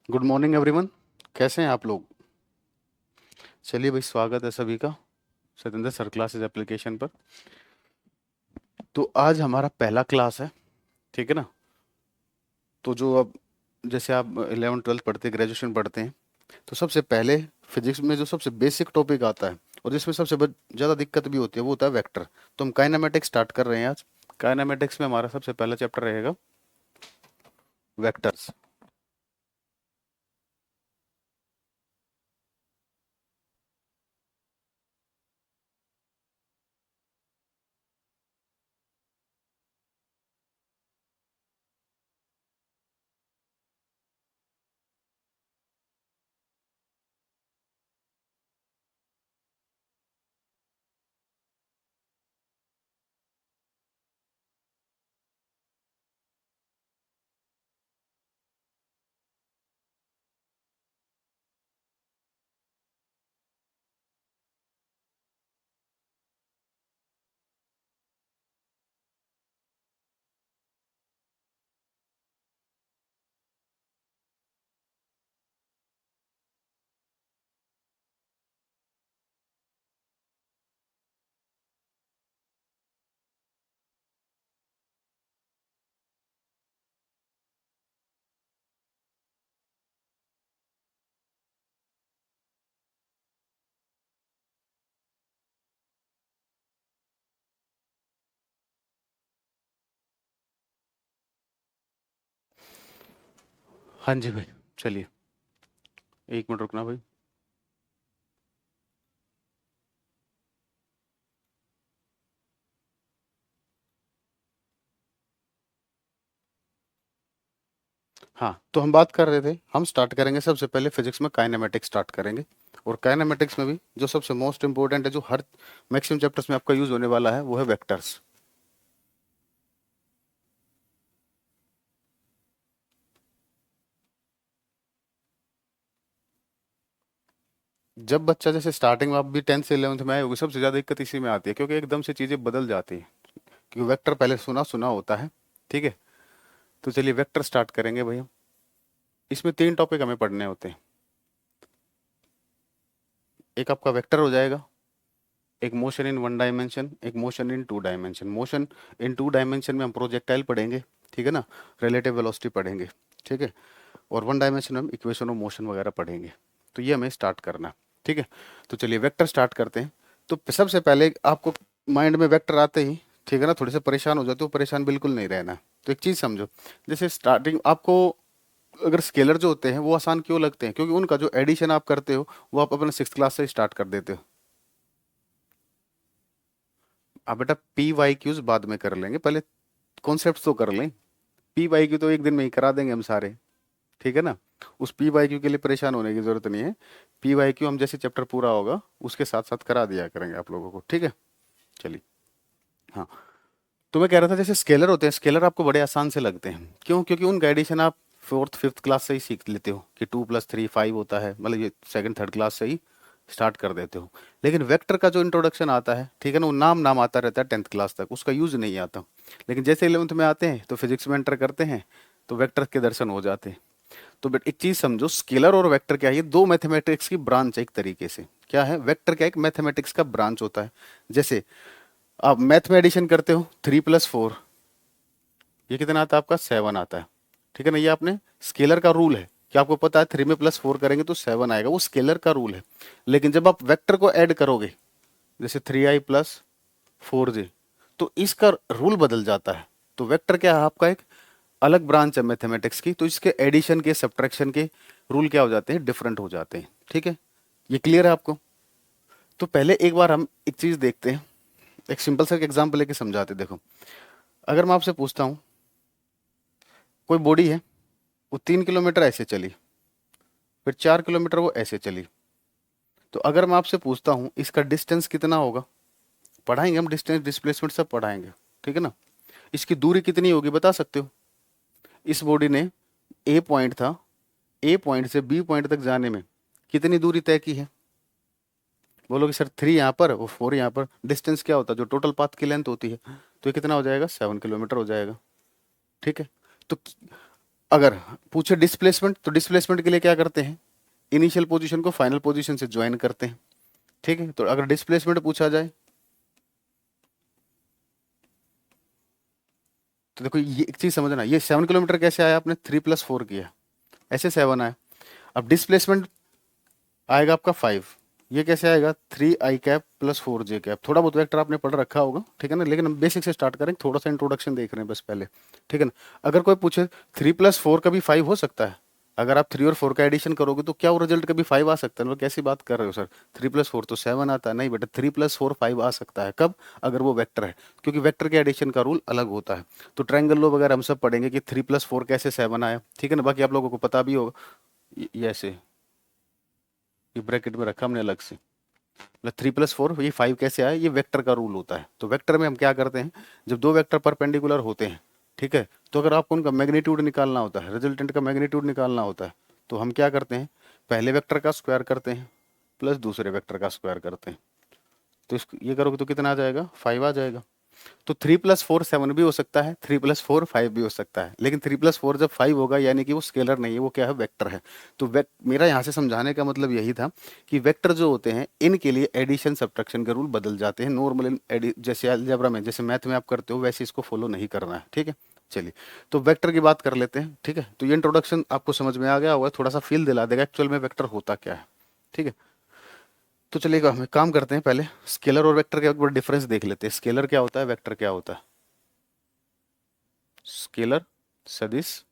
Good morning everyone. कैसे हैं आप लोग? चलिए भाई, स्वागत है सभी का सतेंद्र सर क्लासेस एप्लीकेशन पर। तो आज हमारा पहला क्लास है, ठीक है ना? तो जो अब जैसे आप 11th 12th पढ़ते, ग्रेजुएशन पढ़ते हैं, तो सबसे पहले फिजिक्स में जो सबसे बेसिक टॉपिक आता है और जिसमें सबसे ज़्यादा दिक्कत भी होती है वो होता है वेक्टर। तो हम काइनेमेटिक्स स्टार्ट कर रहे हैं आज। काइनेमेटिक्स में हमारा सबसे पहला चैप्टर रहेगा वेक्टर्स। हाँ जी भाई, चलिए 1 मिनट रुकना भाई। हाँ, तो हम बात कर रहे थे, हम स्टार्ट करेंगे सबसे पहले फिजिक्स में काइनेमेटिक्स स्टार्ट करेंगे। और काइनेमेटिक्स में भी जो सबसे मोस्ट इंपॉर्टेंट है, जो हर मैक्सिमम चैप्टर्स में आपका यूज होने वाला है, वो है वेक्टर्स। जब बच्चा जैसे स्टार्टिंग में, आप भी 10th से 11th में आए होगे, सबसे ज़्यादा दिक्कत इसी में आती है क्योंकि एकदम से चीज़ें बदल जाती हैं। क्योंकि वेक्टर पहले सुना सुना होता है, ठीक है? तो चलिए वेक्टर स्टार्ट करेंगे भैया। इसमें 3 टॉपिक हमें पढ़ने होते हैं। एक आपका वेक्टर हो जाएगा, एक मोशन इन 1 डायमेंशन, एक motion in 2 dimension. Motion in 2 dimension में हम प्रोजेक्टाइल पढ़ेंगे, ठीक है ना? रिलेटिव वेलोसिटी पढ़ेंगे, ठीक है? और 1 डायमेंशन में हम इक्वेशन ऑफ मोशन वगैरह पढ़ेंगे। तो ये हमें स्टार्ट करना है, ठीक है? तो चलिए वेक्टर स्टार्ट करते हैं। तो सबसे पहले आपको माइंड में वेक्टर आते ही, ठीक है ना, थोड़े से परेशान हो जाते हो, परेशान बिल्कुल नहीं रहना है। तो एक चीज़ समझो, जैसे स्टार्टिंग आपको अगर स्केलर जो होते हैं वो आसान क्यों लगते हैं? क्योंकि उनका जो एडिशन आप करते हो वो आप अपने 6th क्लास से स्टार्ट कर देते हो। आप बेटा पी वाई क्यूज बाद में कर लेंगे, पहले कॉन्सेप्ट तो कर लें। पी वाई क्यू तो एक दिन में ही करा देंगे हम सारे, ठीक है ना? उस पी वाई क्यू के लिए परेशान होने की जरूरत नहीं है। पी वाई क्यू हम जैसे चैप्टर पूरा होगा उसके साथ साथ करा दिया करेंगे आप लोगों को, ठीक है? चलिए। हाँ, तो मैं कह रहा था जैसे स्केलर होते हैं, स्केलर आपको बड़े आसान से लगते हैं। क्यों? क्योंकि उनका एडिशन आप 4th 5th क्लास से ही सीख लेते हो कि 2 + 3 5 होता है, मतलब ये 2nd 3rd क्लास से ही स्टार्ट कर देते हो। लेकिन वेक्टर का जो इंट्रोडक्शन आता है, ठीक है ना, वो नाम नाम आता रहता है 10th क्लास तक, उसका यूज नहीं आता। लेकिन जैसे 11th में आते हैं तो फिजिक्स में एंटर करते हैं, तो वेक्टर के दर्शन हो जाते हैं। तो बट एक चीज समझो, स्केलर और वेक्टर क्या है? ये दो मैथमेटिक्स की ब्रांच है एक तरीके से। क्या है? वेक्टर क्या है? एक मैथमेटिक्स का ब्रांच होता है। जैसे आप मैथ में एडिशन करते हो, 3 + 4, ये कितना आता है आपका? 7 आता है, ठीक है ना? ये आपने स्केलर का रूल है कि आपको पता है 3 में +4 करेंगे तो 7 आएगा, वो स्केलर का रूल है। लेकिन जब आप वेक्टर को ऐड करोगे, जैसे 3i + 4j, तो इसका रूल बदल जाता है। तो वेक्टर क्या है? आपका एक अलग ब्रांच है मैथमेटिक्स की, तो इसके एडिशन के सब्ट्रैक्शन के रूल क्या हो जाते हैं? डिफरेंट हो जाते हैं, ठीक है? ये क्लियर है आपको? तो पहले एक बार हम एक चीज देखते हैं, एक सिंपल सा एग्जांपल लेके समझाते हैं। देखो, अगर मैं आपसे पूछता हूँ, कोई बॉडी है, वो 3 किलोमीटर ऐसे चली, फिर 4 किलोमीटर वो ऐसे चली। तो अगर मैं आपसे पूछता हूँ इसका डिस्टेंस कितना होगा? पढ़ाएंगे हम, डिस्टेंस डिस्प्लेसमेंट सब पढ़ाएंगे, ठीक है ना? इसकी दूरी कितनी होगी बता सकते हो? इस बॉडी ने, ए पॉइंट था, ए पॉइंट से बी पॉइंट तक जाने में कितनी दूरी तय की है? बोलोगे सर 3 यहाँ पर और 4 यहाँ पर, डिस्टेंस क्या होता है? जो टोटल पाथ की लेंथ होती है। तो ये कितना हो जाएगा? 7 किलोमीटर हो जाएगा, ठीक है? तो अगर पूछे डिस्प्लेसमेंट, तो डिस्प्लेसमेंट के लिए क्या करते हैं, इनिशियल पोजीशन को फाइनल पोजीशन से ज्वाइन करते हैं, ठीक है। तो अगर डिस्प्लेसमेंट पूछा जाए तो देखो ये एक चीज समझना, ये 7 किलोमीटर कैसे आया, आपने 3+4 किया, ऐसे 7 आया। अब डिस्प्लेसमेंट आएगा आपका 5, ये कैसे आएगा, 3i कैप + 4j कैप। थोड़ा बहुत वेक्टर आपने पढ़ रखा होगा, ठीक है ना, लेकिन हम बेसिक से स्टार्ट करेंगे, थोड़ा सा इंट्रोडक्शन देख रहे हैं बस पहले, ठीक है ना। अगर कोई पूछे 3+4 का भी 5 हो सकता है, अगर आप 3 और 4 का एडिशन करोगे तो क्या वो रिजल्ट कभी 5 आ सकता है, मतलब कैसी बात कर रहे हो सर, 3+4 तो 7 आता है, नहीं बेटा, 3+4 5 आ सकता है, कब, अगर वो वेक्टर है, क्योंकि वेक्टर के एडिशन का रूल अलग होता है। तो ट्रायंगल लॉ वगैरह हम सब पढ़ेंगे कि 3+4 कैसे 7 आया, ठीक है ना, बाकी आप लोगों को पता भी होगा। ये ऐसे, ये ब्रैकेट में रखा हमने अलग से, मतलब 3+4 ये 5 कैसे आया, ये वेक्टर का रूल होता है। तो वेक्टर में हम क्या करते हैं, जब दो वेक्टर परपेंडिकुलर होते हैं, ठीक है, तो अगर आपको उनका मैग्नीट्यूड निकालना होता है, रिजल्टेंट का मैग्नीट्यूड निकालना होता है, तो हम क्या करते हैं, पहले वेक्टर का स्क्वायर करते हैं प्लस दूसरे वेक्टर का स्क्वायर करते हैं। तो ये करोगे तो कितना आ जाएगा, 5 आ जाएगा। तो 3+4 7 भी हो सकता है, 3+4 5 भी हो सकता है, लेकिन 3+4 जब 5 होगा यानी कि वो स्केलर नहीं है, वो क्या है, वेक्टर है। तो मेरा यहाँ से समझाने का मतलब यही था कि वेक्टर जो होते हैं इनके लिए एडिशन सब्ट्रैक्शन के रूल बदल जाते हैं, नॉर्मल जैसे अलजेब्रा में, जैसे मैथ में आप करते हो वैसे इसको फॉलो नहीं करना है, ठीक है। चलिए, तो वेक्टर की बात कर लेते हैं, ठीक है। तो ये इंट्रोडक्शन आपको समझ में आ गया होगा, थोड़ा सा फील दिला देगा एक्चुअल में वेक्टर होता क्या है, ठीक है। तो चलिए हम एक काम करते हैं, पहले स्केलर और वेक्टर का एक बार डिफरेंस देख लेते हैं, स्केलर क्या होता है, वेक्टर क्या होता है। स्केलर सदिश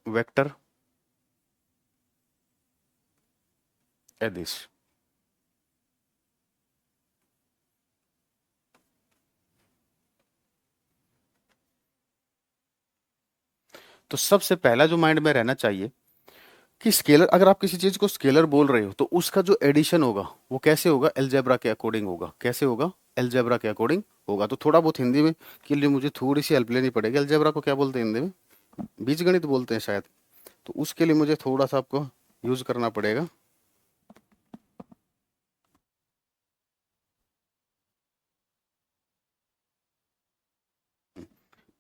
वेक्टर अदिश। तो सबसे पहला जो माइंड में रहना चाहिए कि स्केलर, अगर आप किसी चीज को स्केलर बोल रहे हो तो उसका जो एडिशन होगा वो कैसे होगा, अलजेब्रा के अकॉर्डिंग होगा, कैसे होगा, अलजेब्रा के अकॉर्डिंग होगा। तो थोड़ा बहुत हिंदी में के लिए मुझे थोड़ी सी हेल्प लेनी पड़ेगी, अलजेब्रा को क्या बोलते हैं हिंदी में, बीजगणित बोलते हैं शायद, तो उसके लिए मुझे थोड़ा सा आपको यूज करना पड़ेगा।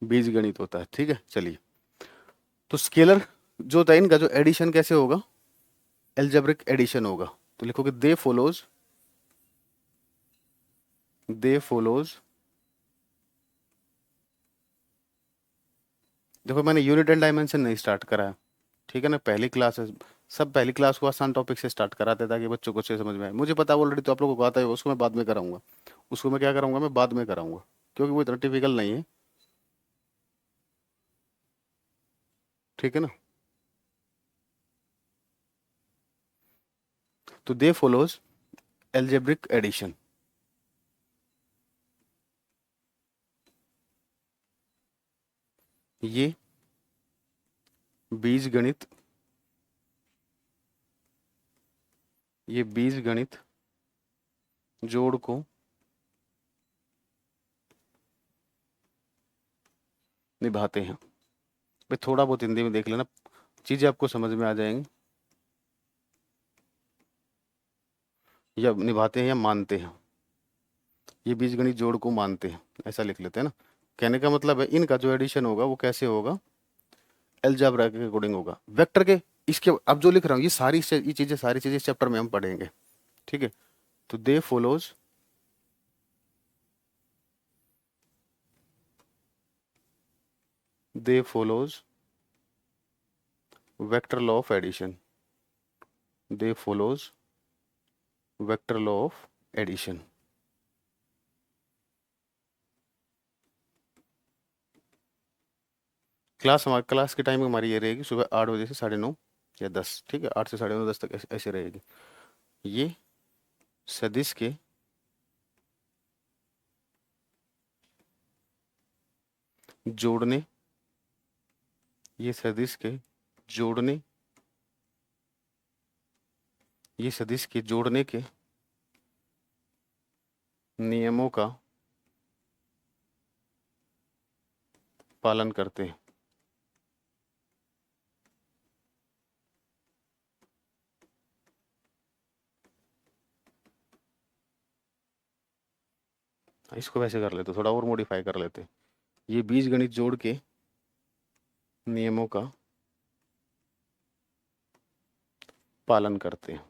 बीजगणित होता है, ठीक है। चलिए, तो स्केलर जो होता है इनका जो एडिशन कैसे होगा, एल्जेब्रिक एडिशन होगा। तो लिखोगे दे फॉलोज, देखो मैंने यूनिट एंड डायमेंशन नहीं स्टार्ट करा है, ठीक है ना, पहली क्लास है, सब पहली क्लास को आसान टॉपिक से स्टार्ट कराते ताकि बच्चों को अच्छे समझ में आए। मुझे पता ऑलरेडी, तो आप लोगों को आता है, उसको मैं बाद में कराऊंगा, उसको मैं क्या कराऊंगा, मैं बाद में कराऊंगा, क्योंकि वो इतना टिपिकल नहीं है, ठीक है ना। तो दे फॉलोज एल्जेब्रिक एडिशन, ये बीज गणित, ये बीज गणित जोड़ को निभाते हैं। भाई थोड़ा बहुत हिंदी में देख लेना, चीजें आपको समझ में आ जाएंगी, या निभाते हैं या मानते हैं, ये बीजगणित जोड़ को मानते हैं, ऐसा लिख लेते हैं ना। कहने का मतलब है इनका जो एडिशन होगा वो कैसे होगा, अलजेब्रा के अकॉर्डिंग होगा, वेक्टर के। इसके अब जो लिख रहा हूँ ये सारी चीजें इस चैप्टर में हम पढ़ेंगे, ठीक है। तो they follows vector law of addition, they follows vector law of addition. Class की टाइमिंग हमारी ये रहेगी, सुबह 8 बजे से 9:30 या 10, ठीक है, 8 से 9:30 10 तक ऐसे रहेगी। ये सदिश के जोड़ने, ये सदिश के जोड़ने, ये सदिश के जोड़ने के नियमों का पालन करते हैं। इसको वैसे कर लेते, थोड़ा और मॉडिफाई कर लेते, ये बीजगणित जोड़ के नियमों का पालन करते हैं।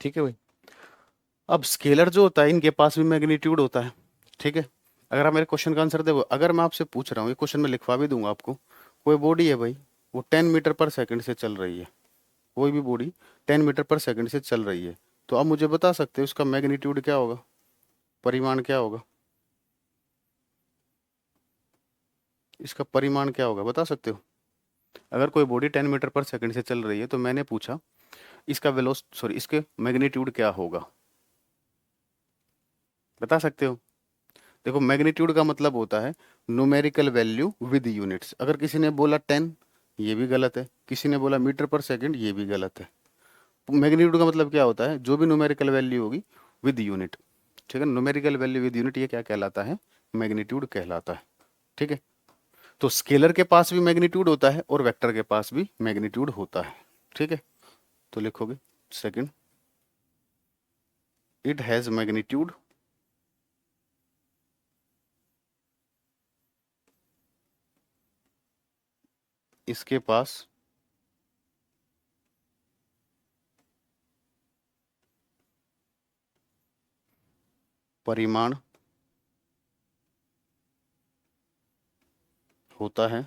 ठीक है भाई। अब स्केलर जो होता है इनके पास भी मैग्नीट्यूड होता है। ठीक है, अगर आप मेरे क्वेश्चन का आंसर दे, अगर मैं आपसे पूछ रहा हूँ, ये क्वेश्चन में लिखवा भी दूंगा आपको, कोई बॉडी है भाई, वो 10 मीटर पर सेकंड से चल रही है, कोई भी बॉडी 10 मीटर पर सेकंड से चल रही है, तो आप मुझे बता सकते हो उसका मैग्नीट्यूड क्या होगा, परिमाण क्या होगा, इसका परिमाण क्या होगा, बता सकते हो? अगर कोई बॉडी 10 मीटर पर सेकंड से चल रही है तो मैंने पूछा इसका इसके मैग्नीट्यूड क्या होगा, बता सकते हो? देखो, मैग्नीट्यूड का मतलब होता है न्यूमेरिकल वैल्यू विद यूनिट्स। अगर किसी ने बोला 10, ये भी गलत है, किसी ने बोला मीटर पर सेकंड, ये भी गलत है। मैग्नीट्यूड का मतलब क्या होता है, जो भी न्यूमेरिकल वैल्यू होगी विद यूनिट। ठीक है, न्यूमेरिकल वैल्यू विद यूनिट ये क्या कहलाता है, मैग्नीट्यूड कहलाता है। ठीक है, तो स्केलर के पास भी मैग्नीट्यूड होता है और वेक्टर के पास भी मैग्नीट्यूड होता है। ठीक है, तो लिखोगे सेकंड, इट हैज मैग्नीट्यूड इसके पास परिमाण होता है।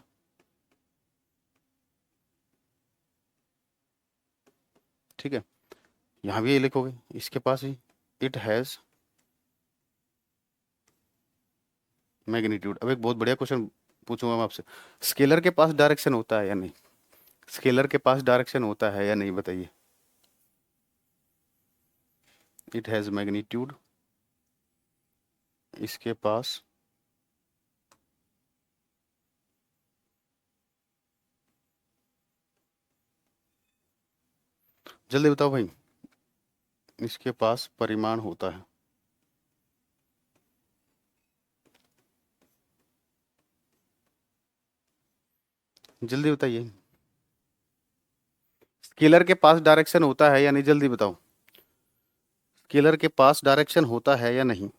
ठीक है, यहाँ भी ये लिखोगे इसके पास ही, इट हैज मैग्नीट्यूड। अब एक बहुत बढ़िया क्वेश्चन पूछूंगा मैं आपसे, स्केलर के पास डायरेक्शन होता है या नहीं, स्केलर के पास डायरेक्शन होता है या नहीं, बताइए? इट हैज मैग्नीट्यूड इसके पास जल्दी बताओ भाई, इसके पास परिमाण होता है। जल्दी बताइए, स्केलर के पास डायरेक्शन होता है या नहीं, जल्दी बताओ, स्केलर के पास डायरेक्शन होता है या नहीं?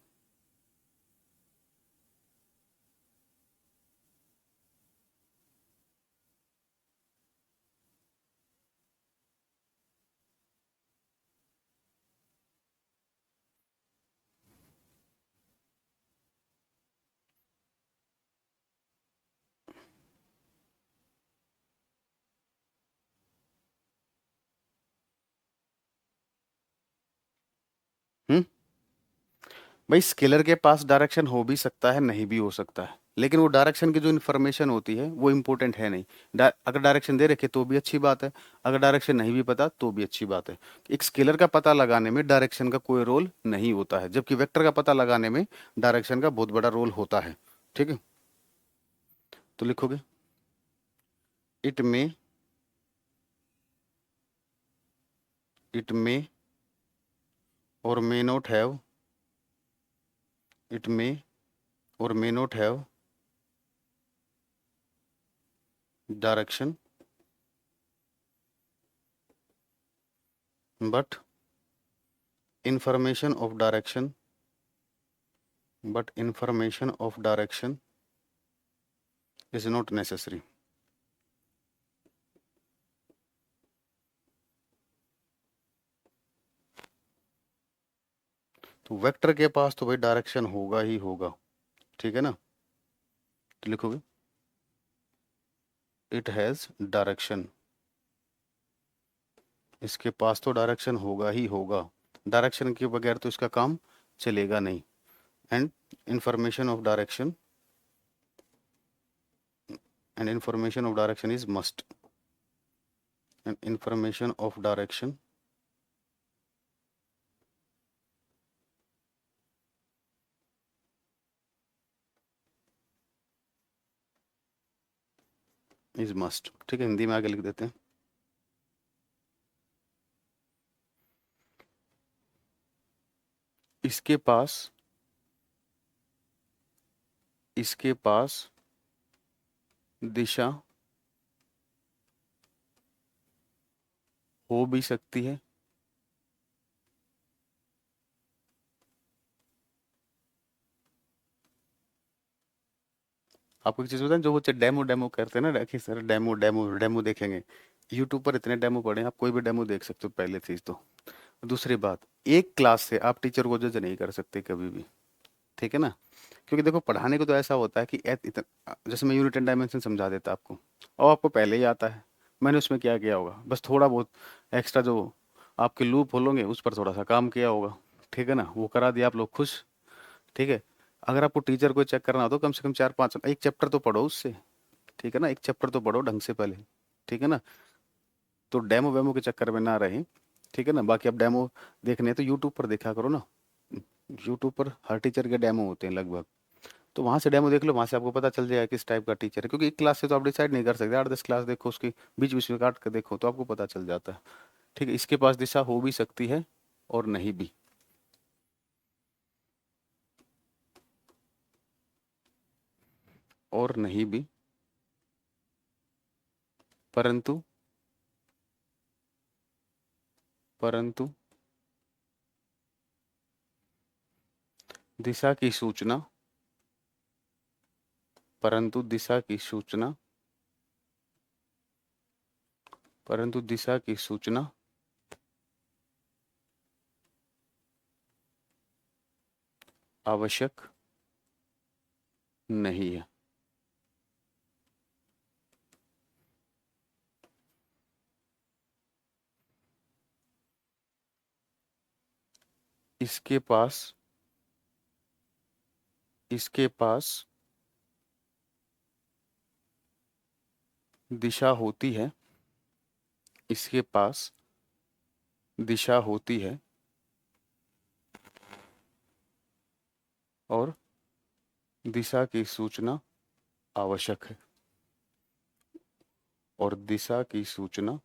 हम्म, भाई स्केलर के पास डायरेक्शन हो भी सकता है, नहीं भी हो सकता है, लेकिन वो डायरेक्शन की जो इन्फॉर्मेशन होती है वो इम्पोर्टेंट है नहीं। अगर डायरेक्शन दे रखे तो भी अच्छी बात है, अगर डायरेक्शन नहीं भी पता तो भी अच्छी बात है। एक स्केलर का पता लगाने में डायरेक्शन का कोई रोल नहीं होता है, जबकि वेक्टर का पता लगाने में डायरेक्शन का बहुत बड़ा रोल होता है। ठीक है, तो लिखोगे इट में, it may or may not have, it may or may not have direction, but information of direction, but information of direction is not necessary। तो वेक्टर के पास तो भाई डायरेक्शन होगा ही होगा। ठीक है ना, तो लिखोगे इट हैज डायरेक्शन, इसके पास तो डायरेक्शन होगा ही होगा, डायरेक्शन के बगैर तो इसका काम चलेगा नहीं। And information of direction, and information of direction is must, and information of direction is must. ठीक है, हिंदी में आगे लिख देते हैं, इसके पास, इसके पास दिशा हो भी सकती है। आपको एक चीज बताएं, जो बच्चे डेमो डेमो करते हैं ना कि सर डेमो डेमो डेमो देखेंगे, यूट्यूब पर इतने डेमो पड़े हैं, आप कोई भी डेमो देख सकते हो, पहले चीज तो। दूसरी बात, एक क्लास से आप टीचर को जज नहीं कर सकते कभी भी, ठीक है ना। क्योंकि देखो पढ़ाने को तो ऐसा होता है कि जैसे मैं यूनिट एंड डायमेंशन समझा देता आपको, और आपको पहले ही आता है, मैंने उसमें क्या किया होगा, बस थोड़ा बहुत एक्स्ट्रा जो आपके लूप होलोगे उस पर थोड़ा सा काम किया होगा, ठीक है ना, वो करा दिया, आप लोग खुश। ठीक है। अगर आपको टीचर को चेक करना हो तो कम से कम 4-5 एक चैप्टर तो पढ़ो उससे, ठीक है ना, एक चैप्टर तो पढ़ो ढंग से पहले, ठीक है ना। तो डेमो वेमो के चक्कर में ना रहे, ठीक है ना। बाकी आप डेमो देखने हैं तो यूट्यूब पर देखा करो ना, यूट्यूब पर हर टीचर के डेमो होते हैं लगभग, तो वहां से डेमो देख लो, वहां से आपको पता चल जाएगा किस टाइप का टीचर है, क्योंकि एक क्लास से तो आप डिसाइड नहीं कर सकते, 8-10 क्लास देखो उसकी, बीच बीच में काट कर देखो तो आपको पता चल जाता है। ठीक है, इसके पास दिशा हो भी सकती है और नहीं भी। और नहीं भी, परंतु, परंतु दिशा की सूचना, परंतु दिशा की सूचना, परंतु दिशा की सूचना आवश्यक नहीं है। इसके पास, इसके पास दिशा होती है, इसके पास दिशा होती है, और दिशा की सूचना आवश्यक है, और दिशा की सूचना,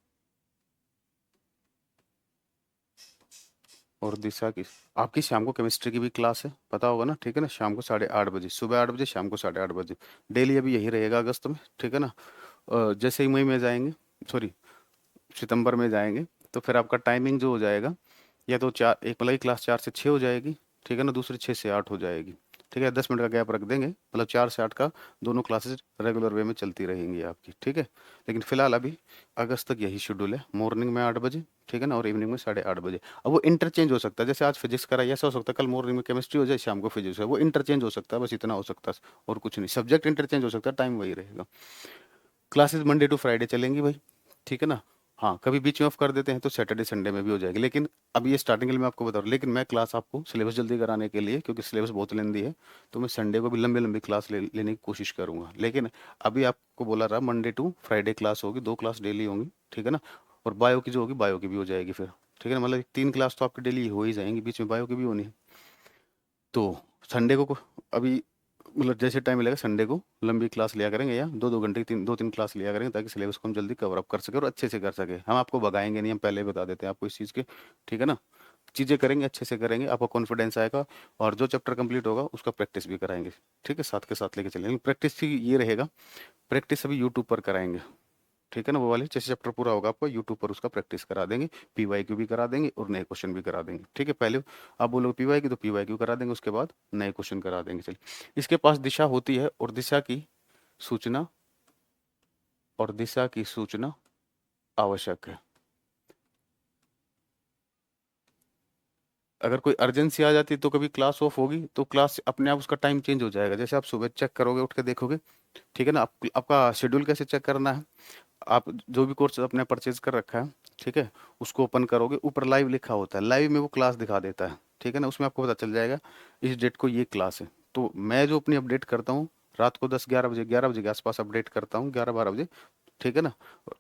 और दिशा की, आपकी शाम को केमिस्ट्री की भी क्लास है, पता होगा ना, ठीक है ना, शाम को 8:30 बजे, सुबह 8 बजे, शाम को 8:30 बजे, डेली अभी यही रहेगा अगस्त में, ठीक है ना। जैसे ही मई में जाएंगे, सॉरी सितंबर में जाएंगे, तो फिर आपका टाइमिंग जो हो जाएगा, या तो चार, एक वाला की क्लास 4 से 6 हो जाएगी, ठीक है ना, दूसरी 6 से 8 हो जाएगी, ठीक है, 10 मिनट का गैप रख देंगे, मतलब 4 से 8 का दोनों क्लासेस रेगुलर वे में चलती रहेंगी आपकी, ठीक है। लेकिन फिलहाल अभी अगस्त तक यही शेड्यूल है, मॉर्निंग में 8 बजे, ठीक है ना, और इवनिंग में 8:30 बजे। अब वो इंटरचेंज हो सकता है, जैसे आज फिजिक्स कराई ऐसा हो सकता है कल मॉर्निंग में केमिस्ट्री हो जाए, शाम को फिजिक्स है, वो इंटरचेंज हो सकता है, बस इतना हो सकता है, और कुछ नहीं, सब्जेक्ट इंटरचेंज हो सकता है, टाइम वही रहेगा। क्लासेस मंडे टू फ्राइडे चलेंगी भाई, ठीक है ना। हाँ, कभी बीच में ऑफ कर देते हैं तो सैटरडे संडे में भी हो जाएगी, लेकिन अब ये स्टार्टिंग के लिए मैं आपको बता रहा हूँ, लेकिन मैं क्लास आपको सिलेबस जल्दी कराने के लिए, क्योंकि सिलेबस बहुत लेंदी है, तो मैं संडे को भी लंबी लंबी क्लास लेने की कोशिश करूंगा। लेकिन अभी आपको बोला रहा मंडे टू फ्राइडे क्लास होगी, 2 क्लास डेली होंगी, ठीक है ना। और बायो की जो होगी, बायो की भी हो जाएगी फिर, ठीक है ना, मतलब 3 क्लास तो आपकी डेली हो ही जाएंगी, बीच में बायो की भी होनी है। तो संडे को अभी, मतलब जैसे टाइम मिलेगा संडे को लंबी क्लास लिया करेंगे, या 2-2 घंटे की 3-2-3 क्लास लिया करेंगे, ताकि सिलेबस को हम जल्दी कवर अप कर सके और अच्छे से कर सके। हम आपको भगाएंगे नहीं, हम पहले ही बता देते हैं आपको इस चीज़ के, ठीक है ना। चीज़ें करेंगे, अच्छे से करेंगे, आपको कॉन्फिडेंस आएगा, और जो चैप्टर कंप्लीट होगा उसका प्रैक्टिस भी कराएंगे, ठीक है, साथ के साथ लेके चलेंगे। प्रैक्टिस ही ये रहेगा, प्रैक्टिस अभी यूट्यूब पर कराएंगे, ठीक है ना, वो वाले जैसे चैप्टर पूरा होगा आपको यूट्यूब पर उसका प्रैक्टिस करा देंगे, पीवाईक्यू भी करा देंगे और नए क्वेश्चन भी करा देंगे, ठीक है। पहले आप बोलोगे पीवाईक्यू तो पीवाईक्यू करा देंगे, उसके बाद नए क्वेश्चन करा देंगे। चलिए, इसके पास दिशा होती है और दिशा की सूचना, और दिशा की सूचना आवश्यक है। अगर कोई अर्जेंसी आ जाती है तो कभी क्लास ऑफ होगी, तो क्लास अपने आप उसका टाइम चेंज हो जाएगा, जैसे आप सुबह चेक करोगे उठ के देखोगे, ठीक है ना। आपका शेड्यूल कैसे चेक करना है, आप जो भी कोर्स अपने परचेज कर रखा है, ठीक है, उसको ओपन करोगे, ऊपर लाइव लिखा होता है, लाइव में वो क्लास दिखा देता है, ठीक है ना, उसमें आपको पता चल जाएगा इस डेट को ये क्लास है। तो मैं जो अपनी अपडेट करता हूँ, रात को 10-11 बजे, 11 बजे के आसपास अपडेट करता हूँ, 11-12 बजे, ठीक है ना।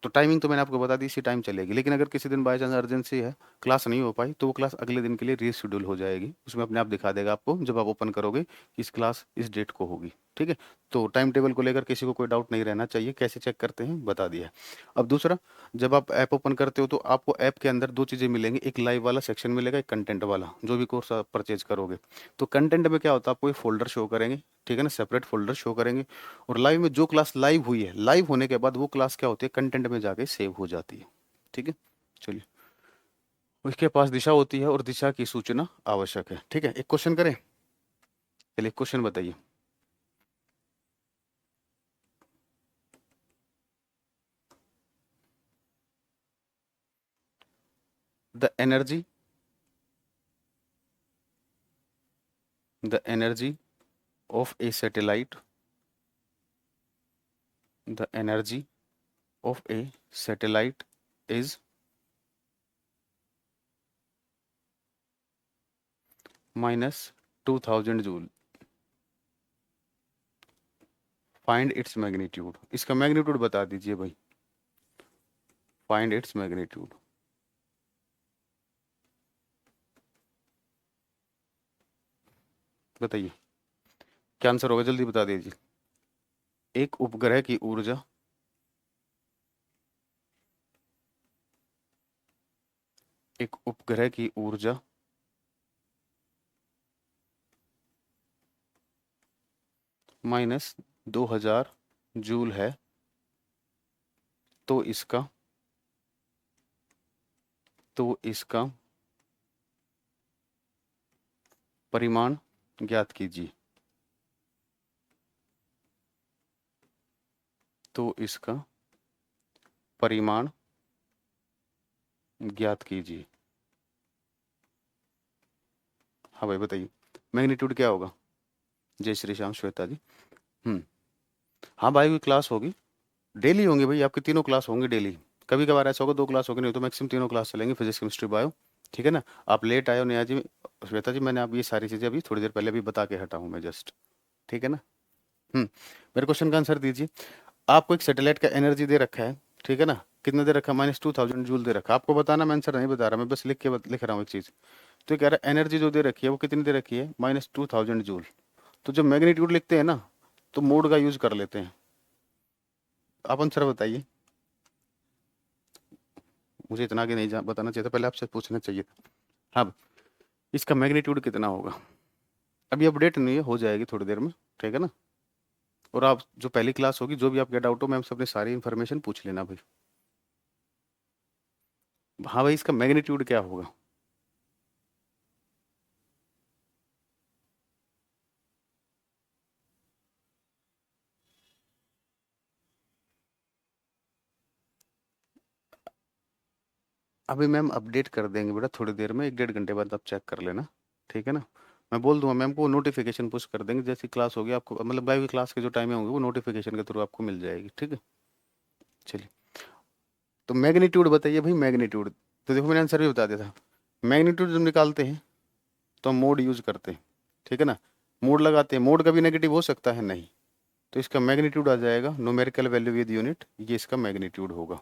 तो टाइमिंग तो मैंने आपको बता दी, इसी टाइम चलेगी, लेकिन अगर किसी दिन बाई चांस अर्जेंसी है, क्लास नहीं हो पाई, तो वो क्लास अगले दिन के लिए रीशेड्यूल हो जाएगी, उसमें अपने आप दिखा देगा आपको जब आप ओपन करोगे कि इस क्लास इस डेट को होगी, ठीक है। तो टाइम टेबल को लेकर किसी को कोई डाउट नहीं रहना चाहिए, कैसे चेक करते हैं बता दिया। अब दूसरा, जब आप ऐप ओपन करते हो तो आपको ऐप के अंदर दो चीज़ें मिलेंगी, एक लाइव वाला सेक्शन मिलेगा, एक कंटेंट वाला, जो भी कोर्स आप परचेज करोगे। तो कंटेंट में क्या होता है, आपको एक फोल्डर शो करेंगे, ठीक है ना, सेपरेट फोल्डर शो करेंगे, और लाइव में जो क्लास लाइव हुई है, लाइव होने के बाद वो क्लास क्या होती है, कंटेंट में जाके सेव हो जाती है, ठीक है। चलिए, उसके पास दिशा होती है और दिशा की सूचना आवश्यक है। ठीक है, एक क्वेश्चन करें। चलिए क्वेश्चन बताइए। The energy the energy of A satellite the energy of A satellite is -2000 joule. Find its magnitude. इसका मैग्नीट्यूड बता दीजिए भाई। Find its magnitude. बताइए क्या आंसर होगा, जल्दी बता दीजिए। एक उपग्रह की ऊर्जा एक उपग्रह की ऊर्जा -2000 जूल है, तो इसका परिमाण ज्ञात कीजिए। तो इसका परिमाण ज्ञात कीजिए। हाँ भाई बताइए मैग्नीट्यूड क्या होगा। जय श्री श्याम श्वेता जी। हम्म। हाँ भाई, कोई क्लास होगी, डेली होंगे भाई, आपकी तीनों क्लास होंगे डेली। कभी कभार ऐसा होगा 2 क्लास होगी, नहीं तो मैक्सिमम तीनों क्लास चलेंगे, फिजिक्स केमिस्ट्री बायो। ठीक है ना। आप लेट आए हो नेहा जी, श्वेता जी, मैंने आप ये सारी चीज़ें अभी थोड़ी देर पहले भी बता के हटा हूँ मैं जस्ट। ठीक है ना। मेरे क्वेश्चन का आंसर दीजिए। आपको एक सैटेलाइट का एनर्जी दे रखा है, ठीक है ना, कितना दे रखा है, -2000 जूल दे रखा है। आपको बताना, मैं आंसर नहीं बता रहा, मैं बस लिख रहा हूँ एक चीज़। तो ये कह रहा है एनर्जी जो दे रखी है वो कितनी दे रखी है, -2000 जूल। तो जब मैग्नीट्यूड लिखते हैं ना, तो मोड का यूज कर लेते हैं। आप आंसर बताइए। मुझे इतना आगे नहीं बताना चाहिए था, पहले आपसे पूछना चाहिए था। हाँ, इसका मैग्नीट्यूड कितना होगा। अभी अपडेट नहीं है, हो जाएगी थोड़ी देर में, ठीक है ना। और आप जो पहली क्लास होगी, जो भी आपके डाउट हो, मैम से अपनी सारी इन्फॉर्मेशन पूछ लेना भाई। हाँ भाई, इसका मैग्नीट्यूड क्या होगा। अभी मैम अपडेट कर देंगे बेटा, थोड़ी देर में, 1-1.5 घंटे बाद आप चेक कर लेना। ठीक है ना। मैं बोल दूंगा मैम को, नोटिफिकेशन पुश कर देंगे, जैसी क्लास होगी आपको, मतलब लाइव क्लास के जो टाइम होंगे वो नोटिफिकेशन के थ्रू आपको मिल जाएगी। ठीक है। चलिए, तो मैग्नीट्यूड बताइए भाई, मैग्नीट्यूड। तो देखो मैंने आंसर भी बता दिया था। मैग्नीट्यूड जब निकालते हैं तो हम मोड यूज करते हैं। ठीक है ना। मोड लगाते हैं, मोड कभी नेगेटिव हो सकता है नहीं। तो इसका मैग्नीट्यूड आ जाएगा न्यूमेरिकल वैल्यू विद यूनिट, ये इसका मैग्नीट्यूड होगा।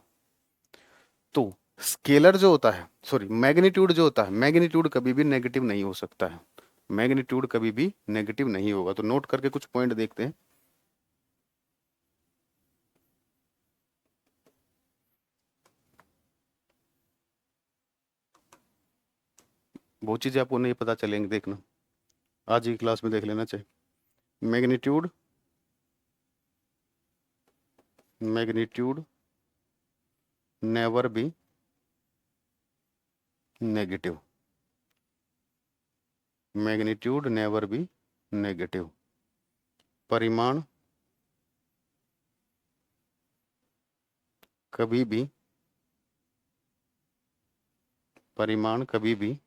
तो स्केलर जो होता है, सॉरी मैग्नीट्यूड जो होता है, मैग्नीट्यूड कभी भी नेगेटिव नहीं हो सकता है। मैग्नीट्यूड कभी भी नेगेटिव नहीं होगा। तो नोट करके कुछ पॉइंट देखते हैं। बहुत चीजें आपको नहीं पता चलेंगी, देखना आज की क्लास में देख लेना चाहिए। Magnitude magnitude never be negative. Magnitude never be negative. परिमाण कभी भी परिमाण कभी भी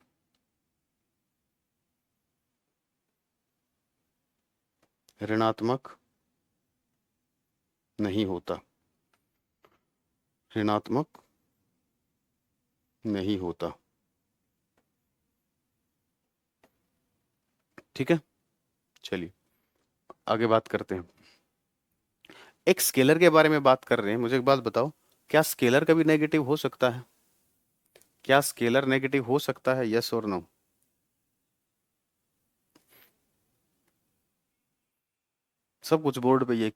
ऋणात्मक नहीं होता। ऋणात्मक नहीं होता। ठीक है। चलिए आगे बात करते हैं। एक स्केलर के बारे में बात कर रहे हैं, मुझे एक बात बताओ, क्या स्केलर कभी नेगेटिव हो सकता है। क्या स्केलर नेगेटिव हो सकता है, यस और नो। सब कुछ बोर्ड पे ये,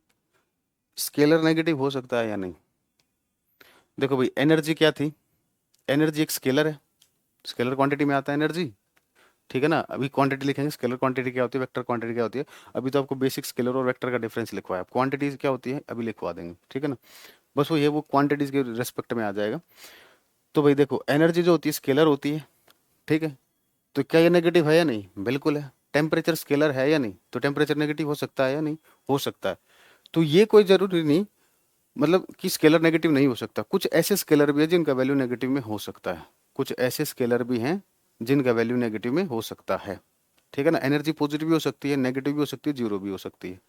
स्केलर नेगेटिव हो सकता है या नहीं। देखो भाई, एनर्जी क्या थी, एनर्जी एक स्केलर है, स्केलर क्वांटिटी में आता है एनर्जी। ठीक है ना। अभी क्वांटिटी लिखेंगे, स्केलर क्वांटिटी क्या होती है, वेक्टर क्वांटिटी क्या होती है। अभी तो आपको बेसिक स्केलर और वेक्टर का डिफरेंस लिखवाया, क्वांटिटीज क्या होती है अभी लिखवा देंगे। ठीक है ना। बस वो ये वो क्वांटिटीज के रेस्पेक्ट में आ जाएगा। तो भाई देखो, एनर्जी जो होती है स्केलर होती है, ठीक है। तो क्या ये नेगेटिव है या नहीं? बिल्कुल है। टेम्परेचर स्केलर है या नहीं? तो टेम्परेचर नेगेटिव हो सकता है या नहीं? हो सकता है। तो ये कोई जरूरी नहीं मतलब कि स्केलर नेगेटिव नहीं हो सकता। कुछ ऐसे स्केलर भी है जिनका वैल्यू नेगेटिव में हो सकता है। कुछ ऐसे स्केलर भी हैं जिनका वैल्यू नेगेटिव में हो सकता है। ठीक है ना। एनर्जी पॉजिटिव भी हो सकती है, नेगेटिव भी हो सकती है, जीरो भी हो सकती है।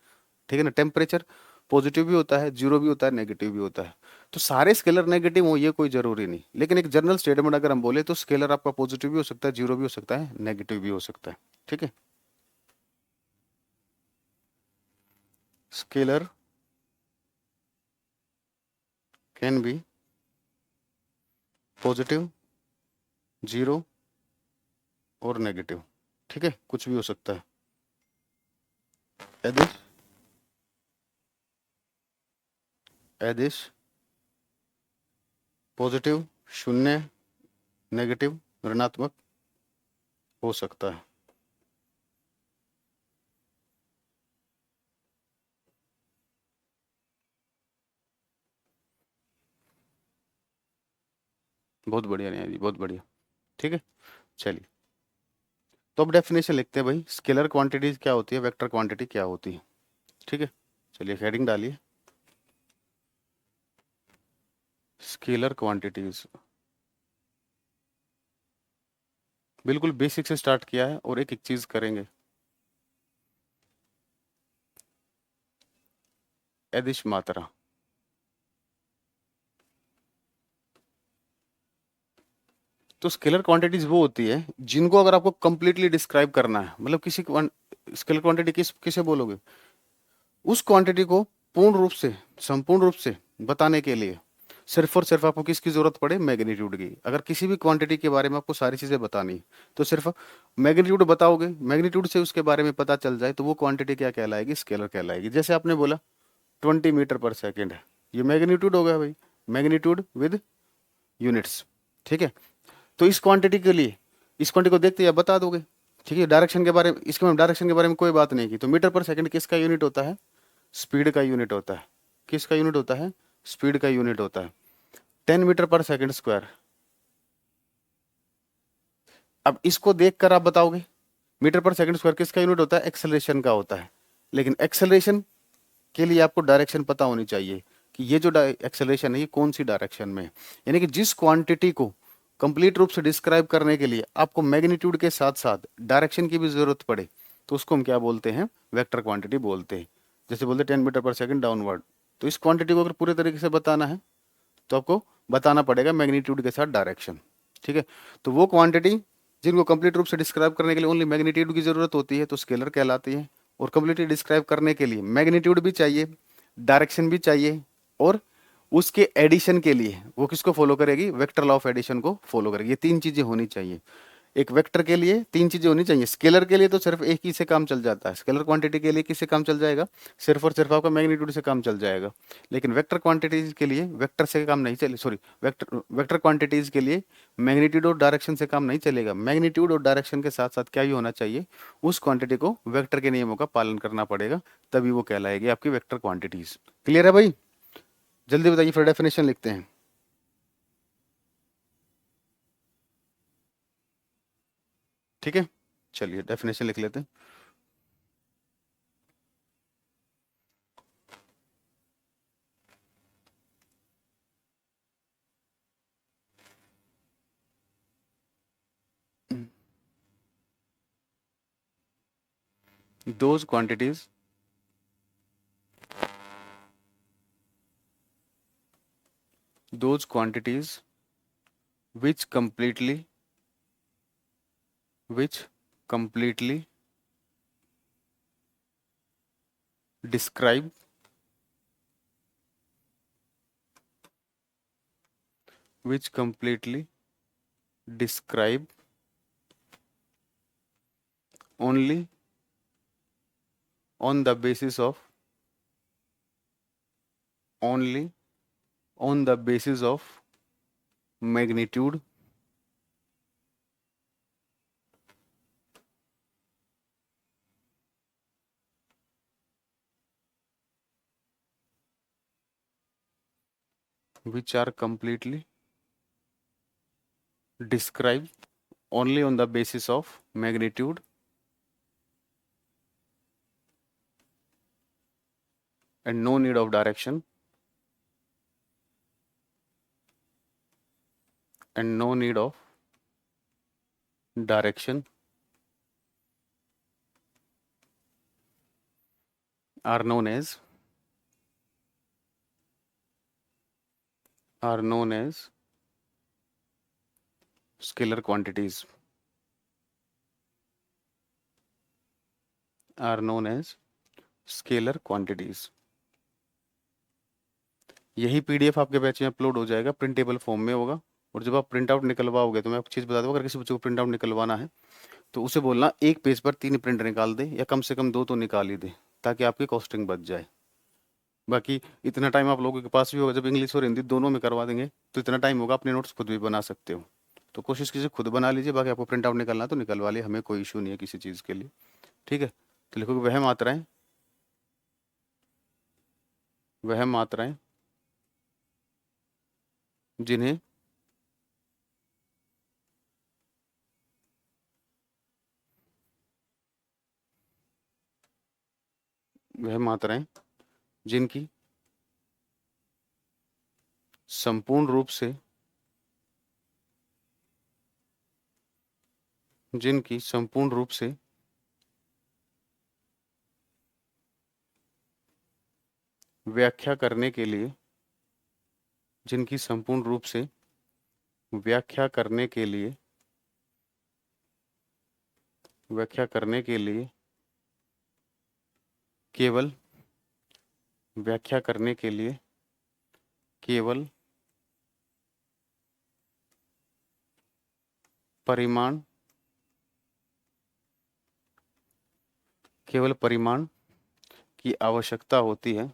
ठीक है ना। टेम्परेचर पॉजिटिव भी होता है, जीरो भी होता है, नेगेटिव भी होता है। तो सारे स्केलर नेगेटिव हो ये कोई जरूरी नहीं, लेकिन एक जनरल स्टेटमेंट अगर हम बोले तो स्केलर आपका पॉजिटिव भी हो सकता है, जीरो भी हो सकता है, नेगेटिव भी हो सकता है। ठीक है। Scalar can be positive, zero और नेगेटिव। ठीक है, कुछ भी हो सकता है। एदिश एदिश पॉजिटिव शून्य, नेगेटिव ऋणात्मक हो सकता है। बहुत बढ़िया न्याय जी, बहुत बढ़िया। ठीक है, चलिए। तो अब डेफिनेशन लिखते हैं भाई, स्केलर क्वांटिटी क्या होती है, वेक्टर क्वांटिटी क्या होती है। ठीक है, चलिए हेडिंग डालिए, स्केलर क्वांटिटीज। बिल्कुल बेसिक से स्टार्ट किया है और एक एक चीज करेंगे। एदिश मात्रा। तो स्केलर क्वांटिटीज वो होती है जिनको अगर आपको कंप्लीटली डिस्क्राइब करना है, मतलब किसी स्केलर क्वांटिटी किसे बोलोगे? उस क्वांटिटी को पूर्ण रूप से, संपूर्ण रूप से बताने के लिए सिर्फ और सिर्फ आपको किसकी जरूरत पड़े? मैग्नीट्यूड की। अगर किसी भी क्वांटिटी के बारे में आपको सारी चीजें बतानी तो सिर्फ मैग्नीट्यूड बताओगे, मैग्नीट्यूड से उसके बारे में पता चल जाए तो वो क्वांटिटी क्या कहलाएगी? स्केलर कहलाएगी। जैसे आपने बोला 20 मीटर पर सेकेंड है, ये मैग्नीट्यूड हो गया भाई, मैग्नीट्यूड विद यूनिट्स। ठीक है। तो इस क्वांटिटी के लिए इस क्वांटिटी को देखते ही आप बता दोगे। ठीक है। डायरेक्शन के बारे में, इसके में डायरेक्शन के बारे में कोई बात नहीं की तो मीटर पर सेकंड किसका यूनिट होता है? स्पीड का यूनिट होता है। किसका यूनिट होता है? स्पीड का यूनिट होता है। 10 मीटर पर सेकंड स्क्वायर। अब इसको देखकर आप बताओगे मीटर पर सेकंड स्क्वायर किसका यूनिट होता है? एक्सेलरेशन का होता है। लेकिन एक्सेलरेशन के लिए आपको डायरेक्शन पता होनी चाहिए कि ये जो एक्सेलरेशन है ये कौन सी डायरेक्शन में है। यानी कि जिस क्वांटिटी को कंप्लीट रूप से डिस्क्राइब करने के लिए आपको मैग्नीट्यूड के साथ साथ डायरेक्शन की भी जरूरत पड़े तो उसको हम क्या बोलते हैं? वेक्टर क्वांटिटी बोलते हैं। जैसे बोलते हैं 10 मीटर पर सेकंड डाउनवर्ड। तो इस क्वांटिटी को अगर पूरे तरीके से बताना है तो आपको बताना पड़ेगा मैग्नीट्यूड के साथ डायरेक्शन। ठीक है। तो वो क्वांटिटी जिनको कंप्लीट रूप से डिस्क्राइब करने के लिए ओनली मैग्नीट्यूड की जरूरत होती है तो स्केलर कहलाती है। और कंप्लीटली डिस्क्राइब करने के लिए मैग्नीट्यूड भी चाहिए, डायरेक्शन भी चाहिए, और उसके एडिशन के लिए वो किसको फॉलो करेगी? वेक्टर लॉ ऑफ एडिशन को फॉलो करेगी। ये तीन चीजें होनी चाहिए। एक वेक्टर के लिए तीन चीजें होनी चाहिए। स्केलर के लिए तो सिर्फ एक ही से काम चल जाता है। स्केलर क्वांटिटी के लिए किससे काम चल जाएगा? सिर्फ और सिर्फ आपका मैग्नीट्यूड से काम चल जाएगा। लेकिन वेक्टर क्वांटिटीज के लिए वेक्टर से काम नहीं चले, सॉरी, वेक्टर वेक्टर क्वांटिटीज के लिए मैग्नीट्यूड और डायरेक्शन से काम नहीं चलेगा। मैग्नीट्यूड और डायरेक्शन के साथ साथ क्या ही होना चाहिए? उस क्वांटिटी को वेक्टर के नियमों का पालन करना पड़ेगा, तभी वो कहलाएगी आपकी वेक्टर क्वांटिटीज। क्लियर है भाई? जल्दी बताइए, फिर डेफिनेशन लिखते हैं। ठीक है, चलिए डेफिनेशन लिख लेते हैं। Those quantities those quantities which which completely describe which completely describe only on the basis of only on the basis of magnitude which are completely describe only on the basis of magnitude and no need of direction and no need of direction are known as scalar quantities are known as scalar quantities। यही PDF आपके batch में upload हो जाएगा, printable form में होगा। और जब आप प्रिंट आउट निकलवाओगे तो मैं आपको चीज़ बता दूंगा, अगर किसी बच्चे को प्रिंट आउट निकलवाना है तो उसे बोलना एक पेज पर 3 प्रिंट निकाल दे, या कम से कम 2 तो निकाल ही दे, ताकि आपकी कॉस्टिंग बच जाए। बाकी इतना टाइम आप लोगों के पास भी होगा, जब इंग्लिश और हिंदी दोनों में करवा देंगे तो इतना टाइम होगा, अपने नोट्स खुद भी बना सकते हो। तो कोशिश कीजिए खुद बना लीजिए, बाकी आपको प्रिंट आउट निकालना है तो निकलवा लिए, हमें कोई इशू नहीं है किसी चीज़ के लिए। ठीक है, तो लिखोगे वह मात्राएं जिन्हें वह मात्राएं जिनकी संपूर्ण रूप से व्याख्या करने के लिए जिनकी संपूर्ण रूप से व्याख्या करने के लिए केवल व्याख्या करने के लिए केवल परिमाण की आवश्यकता होती है।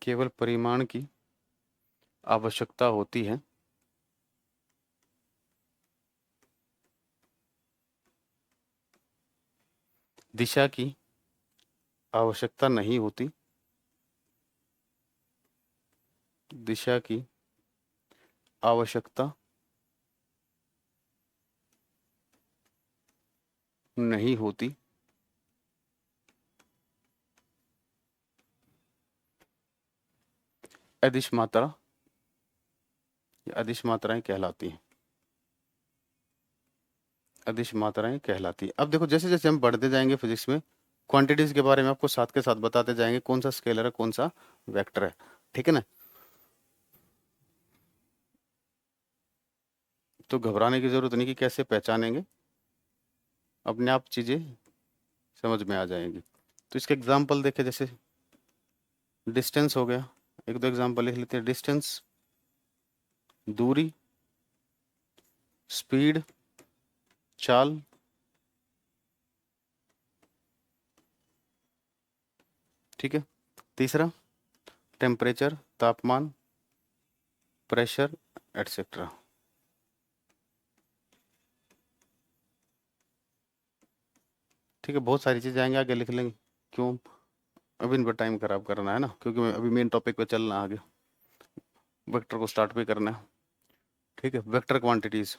केवल परिमाण की आवश्यकता होती है। दिशा की आवश्यकता नहीं होती। दिशा की आवश्यकता नहीं होती। अदिश मात्रा या अदिश मात्राएं कहलाती हैं। अदिश मात्राएं कहलाती हैं। अब देखो, जैसे जैसे हम बढ़ते जाएंगे फिजिक्स में, क्वांटिटीज के बारे में आपको साथ के साथ बताते जाएंगे, कौन सा स्केलर है कौन सा वेक्टर है। ठीक है ना, तो घबराने की जरूरत नहीं कि कैसे पहचानेंगे, अपने आप चीजें समझ में आ जाएंगी। तो इसके एग्जाम्पल देखे, जैसे डिस्टेंस हो गया, एक दो एग्जाम्पल लिख लेते हैं। डिस्टेंस दूरी, स्पीड चाल, ठीक है। तीसरा टेम्परेचर तापमान, प्रेशर एटसेट्रा। ठीक है, बहुत सारी चीजें आएंगे, आगे लिख लेंगे, क्यों अभी इन पर टाइम खराब करना है ना, क्योंकि मैं अभी मेन टॉपिक पे चलना आगे, वेक्टर को स्टार्ट पे करना है। ठीक है, वेक्टर क्वांटिटीज।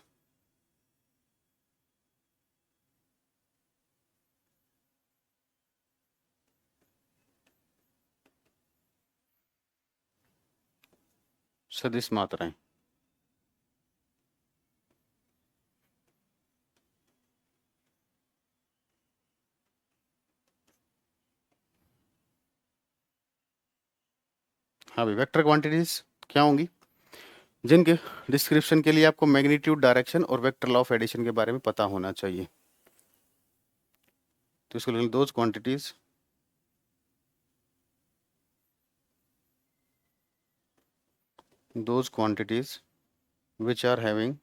सदिश मात्राएं। हाँ भाई, वेक्टर क्वांटिटीज क्या होंगी? जिनके डिस्क्रिप्शन के लिए आपको मैग्नीट्यूड, डायरेक्शन और वेक्टर लॉ ऑफ एडिशन के बारे में पता होना चाहिए। तो इसको लिख those quantities which are having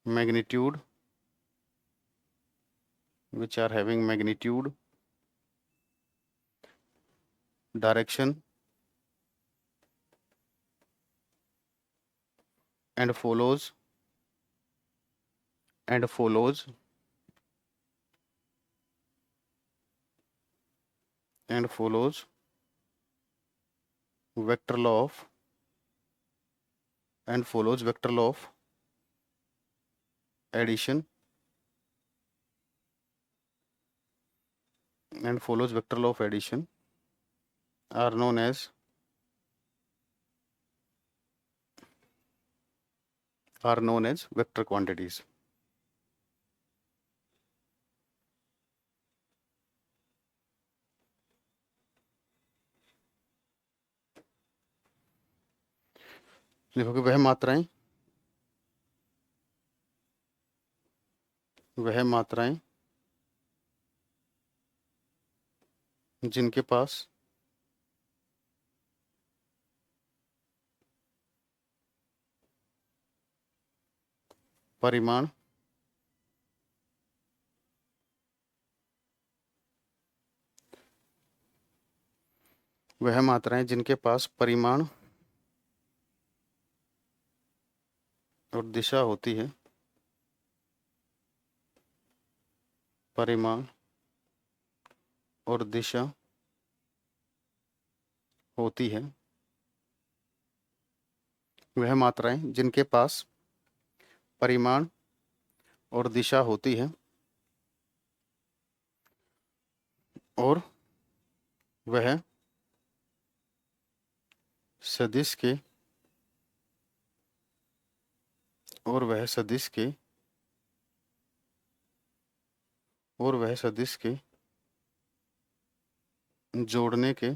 magnitude direction and follows and follows vector law of addition are known as vector quantities. देखो कि वह मात्राएं जिनके पास परिमाण और दिशा होती है, परिमाण और दिशा होती है, वह मात्राएं जिनके पास परिमाण और दिशा होती है और वह सदिश के और वह सदिश के जोड़ने के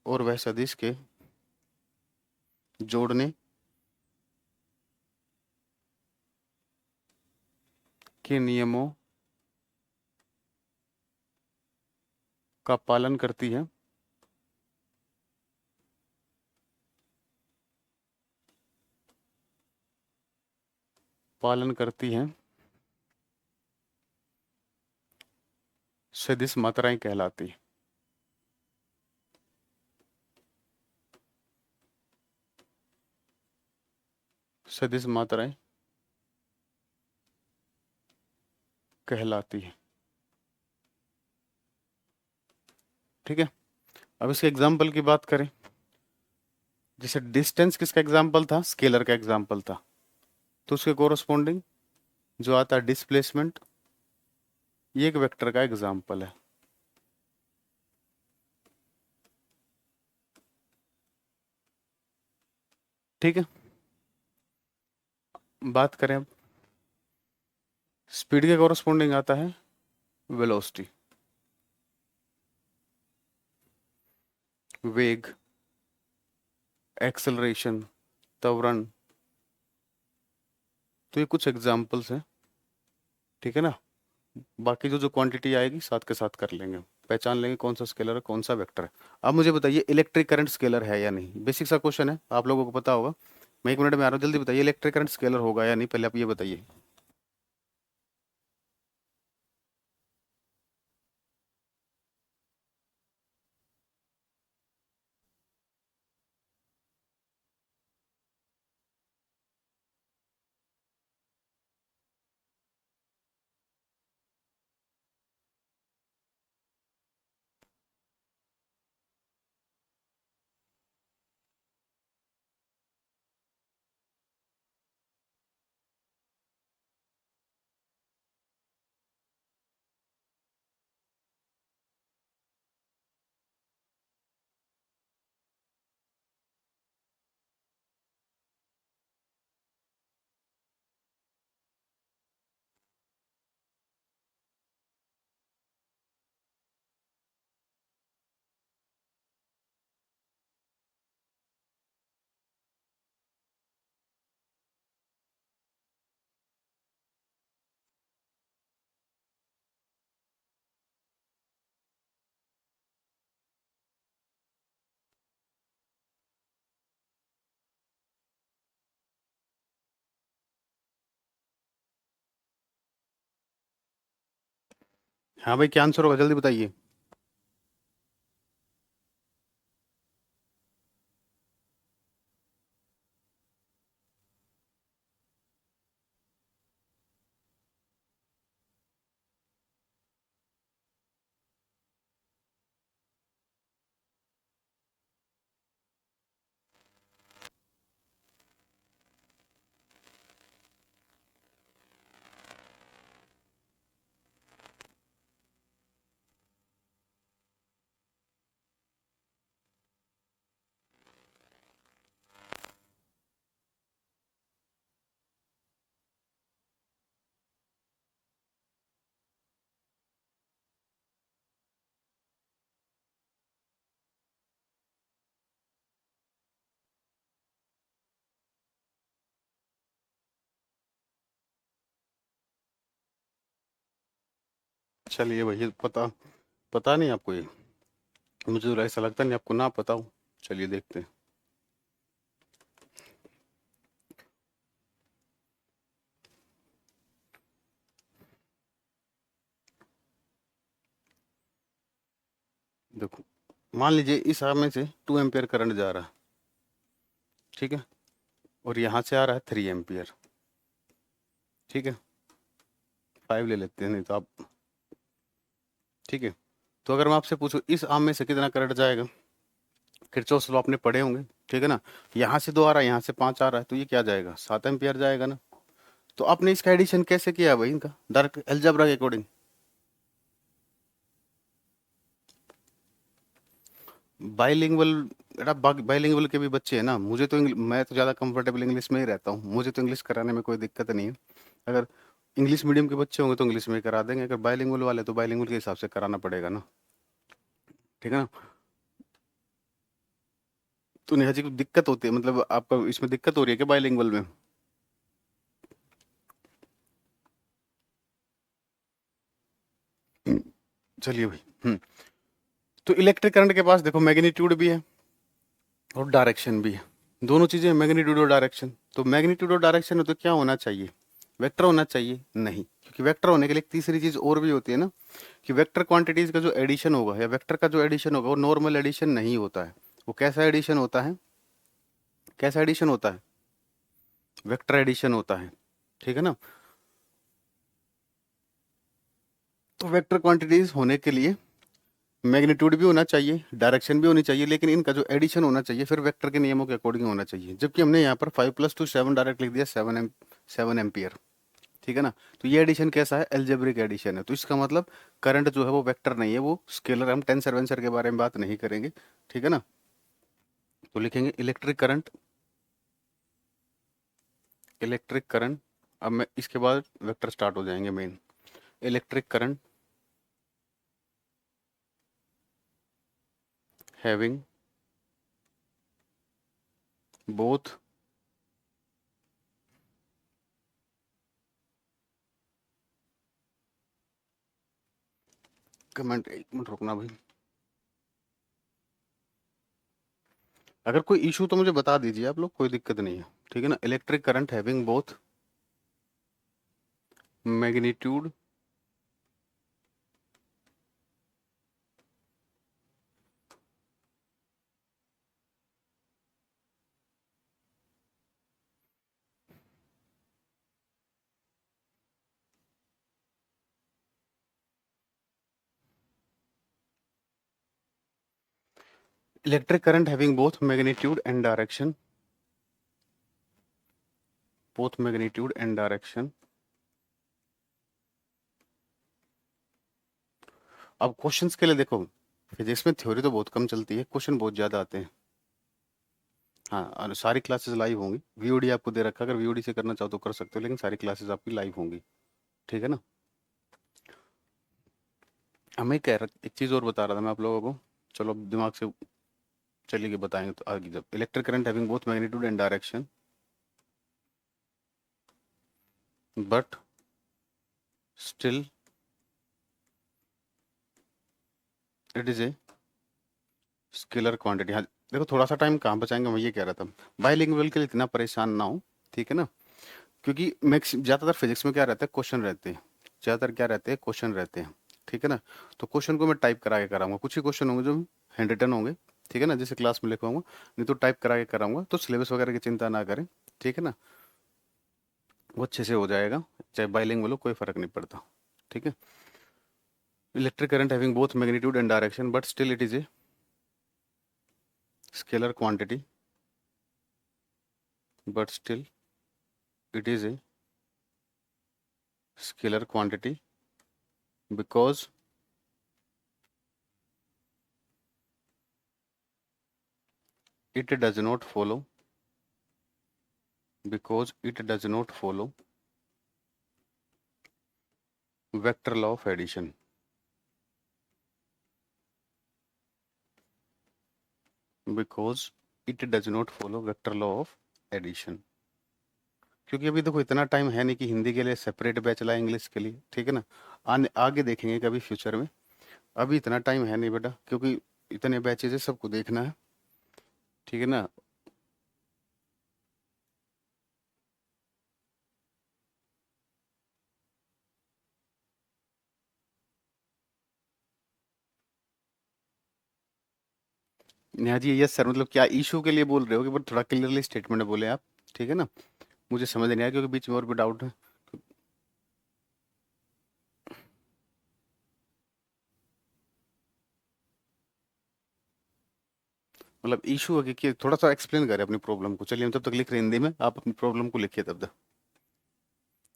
और वह सदिश के जोड़ने के नियमों का पालन करती है, सदिश मात्राएं कहलाती है। सदिश मात्राएं कहलाती है। ठीक है, अब इसके एग्जाम्पल की बात करें। जैसे डिस्टेंस किसका एग्जाम्पल था? स्केलर का एग्जाम्पल था। तो उसके कोरस्पॉन्डिंग जो आता है डिस्प्लेसमेंट, ये एक वेक्टर का एग्जाम्पल है। ठीक है, बात करें अब स्पीड के कोरस्पॉन्डिंग आता है वेलोसिटी, वेग, एक्सेलरेशन, त्वरण। तो ये कुछ एग्जाम्पल्स हैं। ठीक है ना, बाकी जो जो क्वांटिटी आएगी साथ के साथ कर लेंगे, पहचान लेंगे कौन सा स्केलर है कौन सा वेक्टर है। अब मुझे बताइए इलेक्ट्रिक करंट स्केलर है या नहीं? बेसिक सा क्वेश्चन है, आप लोगों को पता होगा। मैं 1 मिनट में आ रहा हूँ, जल्दी बताइए इलेक्ट्रिक करंट स्केलर होगा या नहीं, पहले आप ये बताइए। हाँ भाई, क्या आंसर होगा जल्दी बताइए। चलिए भैया, पता पता नहीं आपको ये? मुझे तो ऐसा लगता नहीं आपको ना पता हो। चलिए देखते हैं। देखो, मान लीजिए इस आर्म में से 2 एम्पियर करंट जा रहा है, ठीक है, और यहाँ से आ रहा है 3 एम्पियर, ठीक है, 5 ले लेते हैं नहीं तो आप, ठीक है। तो अगर मैं आपसे पूछूं इस आर्म में से कितना करंट जाएगा, किरचॉफ लॉ आपने पढ़े होंगे, ठीक है ना। यहाँ से 2 आ रहा है, यहाँ से 5 आ रहा है, तो ये क्या जाएगा, 7 एम्पियर जाएगा ना। तो आपने इसका एडिशन कैसे किया है भाई, इनका डायरेक्ट अलजेब्रा के अकॉर्डिंग। बाइलिंगुअल, बेटा बाइलिंगुअल के भी बच्चे हैं ना, मुझे तो मैं तो ज़्यादा कंफर्टेबल इंग्लिश में ही रहता हूँ, मुझे तो इंग्लिश कराने में कोई दिक्कत नहीं है। अगर इंग्लिश मीडियम के बच्चे होंगे तो इंग्लिश में ही करा देंगे, अगर बाइलिंगुअल वाले तो बाइलिंगुअल के हिसाब से कराना पड़ेगा ना, ठीक है ना। तो नेहा जी को दिक्कत होती है, मतलब आपका इसमें दिक्कत हो रही है क्या बाइलिंगुअल में? चलिए भाई। तो इलेक्ट्रिक करंट के पास देखो मैग्नीट्यूड भी है और डायरेक्शन भी है, दोनों चीजें, मैग्नीट्यूड और डायरेक्शन। तो मैग्नीट्यूड और डायरेक्शन है तो क्या होना चाहिए, वेक्टर होना चाहिए? नहीं, क्योंकि वेक्टर होने के लिए एक तीसरी चीज और भी होती है ना, कि वेक्टर क्वांटिटीज का जो एडिशन होगा या वेक्टर का जो एडिशन होगा वो नॉर्मल एडिशन नहीं होता है। वो कैसा एडिशन होता है, कैसा एडिशन होता है, वेक्टर एडिशन होता है, ठीक है ना। तो वेक्टर क्वांटिटीज होने के लिए मैग्नीट्यूड भी होना चाहिए, डायरेक्शन भी होनी चाहिए, लेकिन इनका जो एडिशन होना चाहिए फिर वेक्टर के नियमों के अकॉर्डिंग होना चाहिए। जबकि हमने यहाँ पर 5 + 2 7 डायरेक्ट लिख दिया, 7 एम्पियर, ठीक है ना। तो ये एडिशन कैसा है, एल्जेब्रिक एडिशन है। तो इसका मतलब करंट जो है वो वेक्टर नहीं है, वो स्केलर। हम टेंसर वेंसर के बारे में बात नहीं करेंगे, ठीक है ना। तो लिखेंगे इलेक्ट्रिक करंट, इलेक्ट्रिक करंट। अब मैं इसके बाद वेक्टर स्टार्ट हो जाएंगे main. Electric current having both, comment, एक मिनट रुकना भाई, अगर कोई इशू तो मुझे बता दीजिए आप लोग, कोई दिक्कत नहीं है, ठीक है ना। Electric current having both magnitude electric current having both magnitude and direction, both magnitude and direction. अब क्वेश्चंस के लिए देखो, फिजिक्स में थ्योरी तो बहुत कम चलती है, क्वेश्चन बहुत ज्यादा आते हैं। हाँ, और सारी क्लासेस लाइव होंगी, वीओडी आपको दे रखा है, अगर वीओडी से करना चाहो तो कर सकते हो, लेकिन सारी क्लासेस आपकी लाइव होंगी, ठीक है ना। हमें कह रहा, एक चीज और बता रहा था मैं आप लोगों को, चलो अब दिमाग से चलिए बताएंगे तो आगे। जब electric current having both magnitude and direction but still it is a scalar quantity. हाँ देखो, थोड़ा सा टाइम कहाँ बचाएंगे, मैं ये कह रहा था, बाइलिंगुअल के लिए इतना परेशान ना हो, ठीक है ना। क्योंकि मैक्स ज़्यादातर फिजिक्स में क्या रहता है, क्वेश्चन रहते हैं, ज़्यादातर क्या रहते हैं, क्वेश्चन रहते हैं, ठीक है ना। तो क्वेश्चन को मैं टाइप करा के कराऊंगा, कुछ ही क्वेश्चन होंगे जो हैंड रिटन होंगे, ठीक है ना, जैसे क्लास में लिखवाऊंगा, नहीं तो टाइप करा के कराऊंगा। तो सिलेबस वगैरह की चिंता ना करें, ठीक है ना, वो अच्छे से हो जाएगा, चाहे बाइलिंगुअल हो कोई फर्क नहीं पड़ता, ठीक है। Electric current having both magnitude and direction but still it is a scalar quantity, but still it is a scalar quantity because it does not follow, because it does not follow vector law of addition, because it does not follow vector law of addition, क्योंकि अभी देखो इतना time है नहीं कि हिंदी के लिए separate batch लाए, इंग्लिश के लिए, ठीक है ना। आने आगे देखेंगे कभी फ्यूचर में। अभी इतना टाइम है नहीं बेटा, क्योंकि इतने बैचेज है, सबको देखना है, ठीक है ना। नेहा जी यस सर, मतलब क्या इशू के लिए बोल रहे हो कि थोड़ा क्लियरली स्टेटमेंट बोले आप, ठीक है ना। मुझे समझ नहीं आया क्योंकि बीच में और भी डाउट है। मतलब इशू है कि थोड़ा सा एक्सप्लेन करें अपनी प्रॉब्लम को। चलिए हम तब तक लिख रहे हैं हिंदी में, आप अपनी प्रॉब्लम को लिखिए तब तक।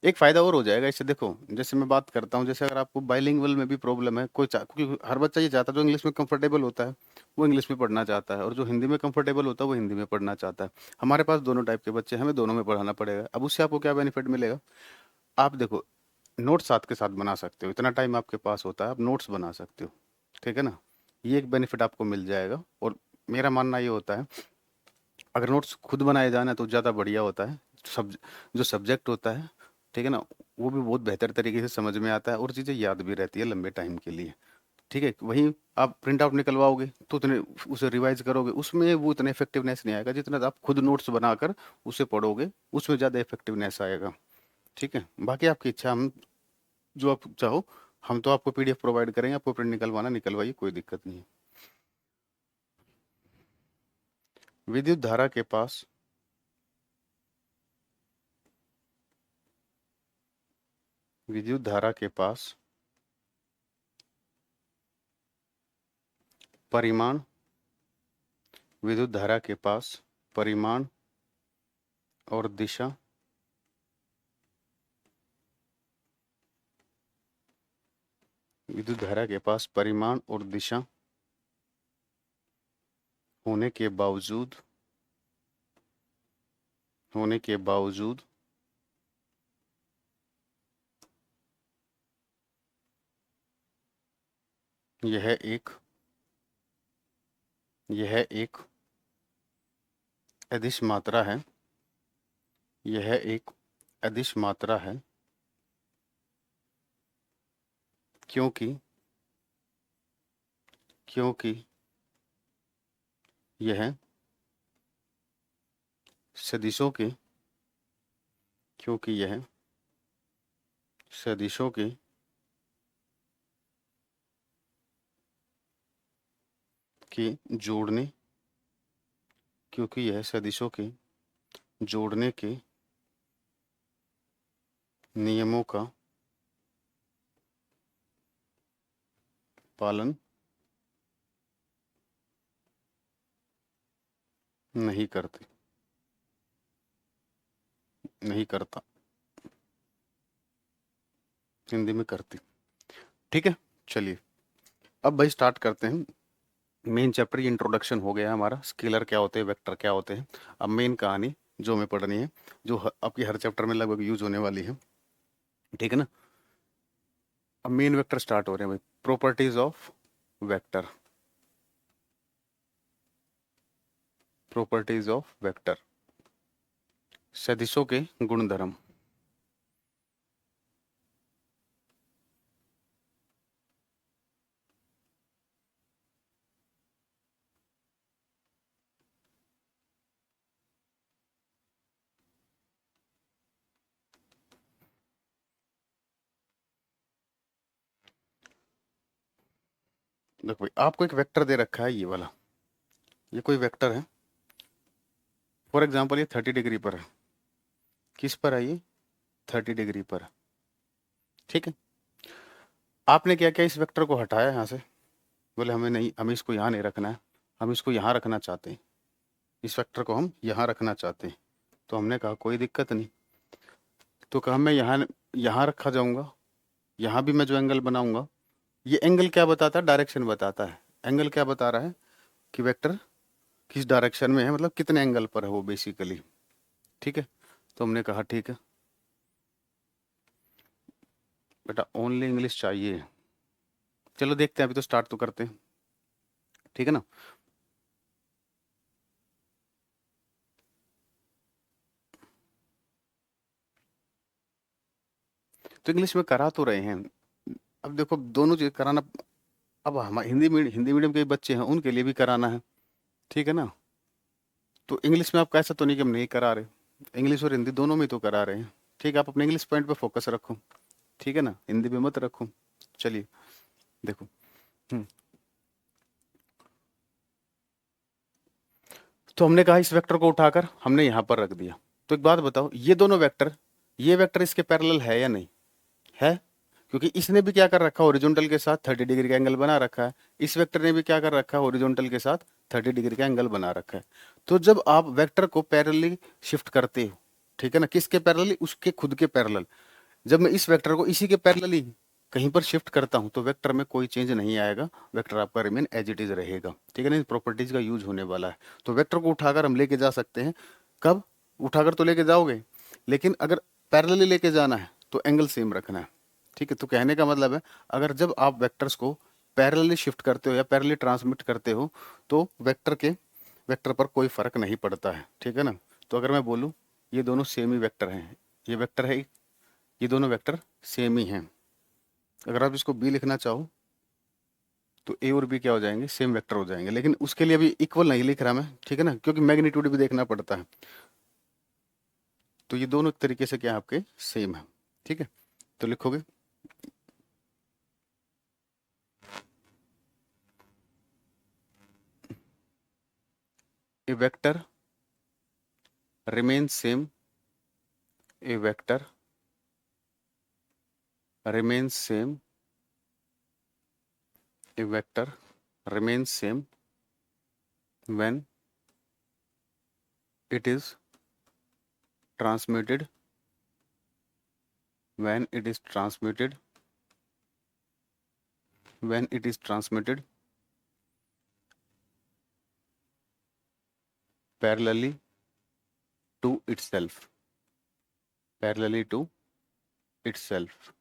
एक फायदा और हो जाएगा इससे, देखो जैसे मैं बात करता हूँ, जैसे अगर आपको बाइलिंगुअल में भी प्रॉब्लम है, क्योंकि हर बच्चा ये चाहता है, जो इंग्लिश में कंफर्टेबल होता है वो इंग्लिश में पढ़ना चाहता है, और जो हिंदी में कंफर्टेबल होता है वो हिंदी में पढ़ना चाहता है। हमारे पास दोनों टाइप के बच्चे हैं, हमें दोनों में पढ़ाना पड़ेगा। अब उससे आपको क्या बेनिफिट मिलेगा, आप देखो नोट्स साथ के साथ बना सकते हो, इतना टाइम आपके पास होता है, आप नोट्स बना सकते हो, ठीक है ना। ये एक बेनिफिट आपको मिल जाएगा। और मेरा मानना ये होता है, अगर नोट्स खुद बनाए जाना तो ज़्यादा बढ़िया होता है। सब जो सब्जेक्ट होता है, ठीक है ना, वो भी बहुत बेहतर तरीके से समझ में आता है, और चीज़ें याद भी रहती है लंबे टाइम के लिए, ठीक है। वहीं आप प्रिंट आउट निकलवाओगे तो उतने उसे रिवाइज करोगे, उसमें वो इतना इफेक्टिवनेस नहीं आएगा जितना आप खुद नोट्स बनाकर उसे पढ़ोगे, उसमें ज़्यादा इफेक्टिवनेस आएगा, ठीक है। बाकी आपकी इच्छा, हम जो आप चाहो, हम तो आपको पीडीएफ प्रोवाइड करेंगे, आपको प्रिंट निकलवाना निकलवाइए, कोई दिक्कत नहीं है। विद्युत धारा के पास, विद्युत धारा के पास परिमाण, विद्युत धारा के पास परिमाण और दिशा, विद्युत धारा के पास परिमाण और दिशा होने के बावजूद, होने के बावजूद यह एक, यह एक अदिश मात्रा है, यह एक अदिश मात्रा है, क्योंकि, क्योंकि यह सदिशों के, क्योंकि यह सदिशों के के जोड़ने, क्योंकि यह सदिशों के जोड़ने के नियमों का पालन नहीं करते, नहीं करता, हिंदी में करती, ठीक है। चलिए अब भाई स्टार्ट करते हैं मेन चैप्टर। ये इंट्रोडक्शन हो गया हमारा, स्केलर क्या होते हैं, वेक्टर क्या होते हैं। अब मेन कहानी जो हमें पढ़नी है, जो आपकी हर चैप्टर में लगभग यूज होने वाली है, ठीक है ना। अब मेन वेक्टर स्टार्ट हो रहे हैं भाई। Properties of vector, properties of vector, सदिशों के गुणधर्म। देखो भाई, आपको एक वेक्टर दे रखा है, ये वाला, ये कोई वेक्टर है। फॉर एग्जाम्पल ये 30 डिग्री पर है। किस पर है ये? 30 डिग्री पर है, ठीक है। आपने क्या किया, इस वेक्टर को हटाया यहाँ से, बोले हमें नहीं, हमें इसको यहाँ नहीं रखना है, हम इसको यहाँ रखना चाहते हैं, इस वेक्टर को हम यहाँ रखना चाहते हैं। तो हमने कहा कोई दिक्कत नहीं, तो कहा मैं यहाँ, यहाँ रखा जाऊंगा, यहाँ भी मैं जो एंगल बनाऊंगा, ये एंगल क्या बताता है, डायरेक्शन बताता है। एंगल क्या बता रहा है कि वेक्टर किस डायरेक्शन में है, मतलब कितने एंगल पर है वो बेसिकली, ठीक है। तो हमने कहा ठीक है बेटा, ओनली इंग्लिश चाहिए। चलो देखते हैं, अभी तो स्टार्ट तो करते हैं, ठीक है ना। तो इंग्लिश में करा तो रहे हैं। अब देखो दोनों चीज कराना, अब हम हिंदी मीडियम के बच्चे हैं उनके लिए भी कराना है, ठीक है ना। तो इंग्लिश में आप कैसा तो नहीं कि हम नहीं करा रहे, इंग्लिश और हिंदी दोनों में तो करा रहे हैं। ठीक है, आप अपने इंग्लिश पॉइंट पे फोकस रखो, ठीक है ना, हिंदी पे मत रखो। चलिए देखो। हम्म, तो हमने कहा इस वेक्टर को उठाकर हमने यहाँ पर रख दिया। तो एक बात बताओ, ये दोनों वेक्टर, ये वेक्टर इसके पैरेलल है या नहीं है? क्योंकि इसने भी क्या कर रखा है, हॉरिजॉन्टल के साथ 30 डिग्री का एंगल बना रखा है, इस वेक्टर ने भी क्या कर रखा है, हॉरिजॉन्टल के साथ 30 डिग्री का एंगल बना रखा है। तो जब आप वेक्टर को पैरेलली शिफ्ट करते हो, ठीक है ना, किसके पैरेलली, उसके खुद के पैरेलल, जब मैं इस वेक्टर को इसी के पैरेलली कहीं पर शिफ्ट करता हूं तो वेक्टर में कोई चेंज नहीं आएगा, वेक्टर आपका रिमेन एज इट इज रहेगा, ठीक है ना। इन प्रॉपर्टीज का यूज होने वाला है। तो वेक्टर को उठाकर हम लेके जा सकते हैं, कब उठाकर तो लेके जाओगे, लेकिन अगर पैरेलली लेके जाना है तो एंगल सेम रखना है, ठीक है। तो कहने का मतलब है, अगर जब आप वेक्टर्स को पैरेलली शिफ्ट करते हो या पैरेलली ट्रांसमिट करते हो तो वेक्टर पर कोई फर्क नहीं पड़ता है, ठीक है ना। तो अगर मैं बोलूँ ये दोनों सेम ही वेक्टर हैं, ये वेक्टर है, ये दोनों वेक्टर सेम ही हैं। अगर आप इसको बी लिखना चाहो तो ए और बी क्या हो जाएंगे, सेम वेक्टर हो जाएंगे। लेकिन उसके लिए अभी इक्वल नहीं लिख रहा मैं, ठीक है ना, क्योंकि मैग्नीट्यूड भी देखना पड़ता है। तो ये दोनों एक तरीके से क्या है, आपके सेम है, ठीक है। तो लिखोगे a vector remain same, a vector remains same, a vector remains same when it is transmitted, when it is transmitted, when it is transmitted parallelly to itself, parallelly to itself।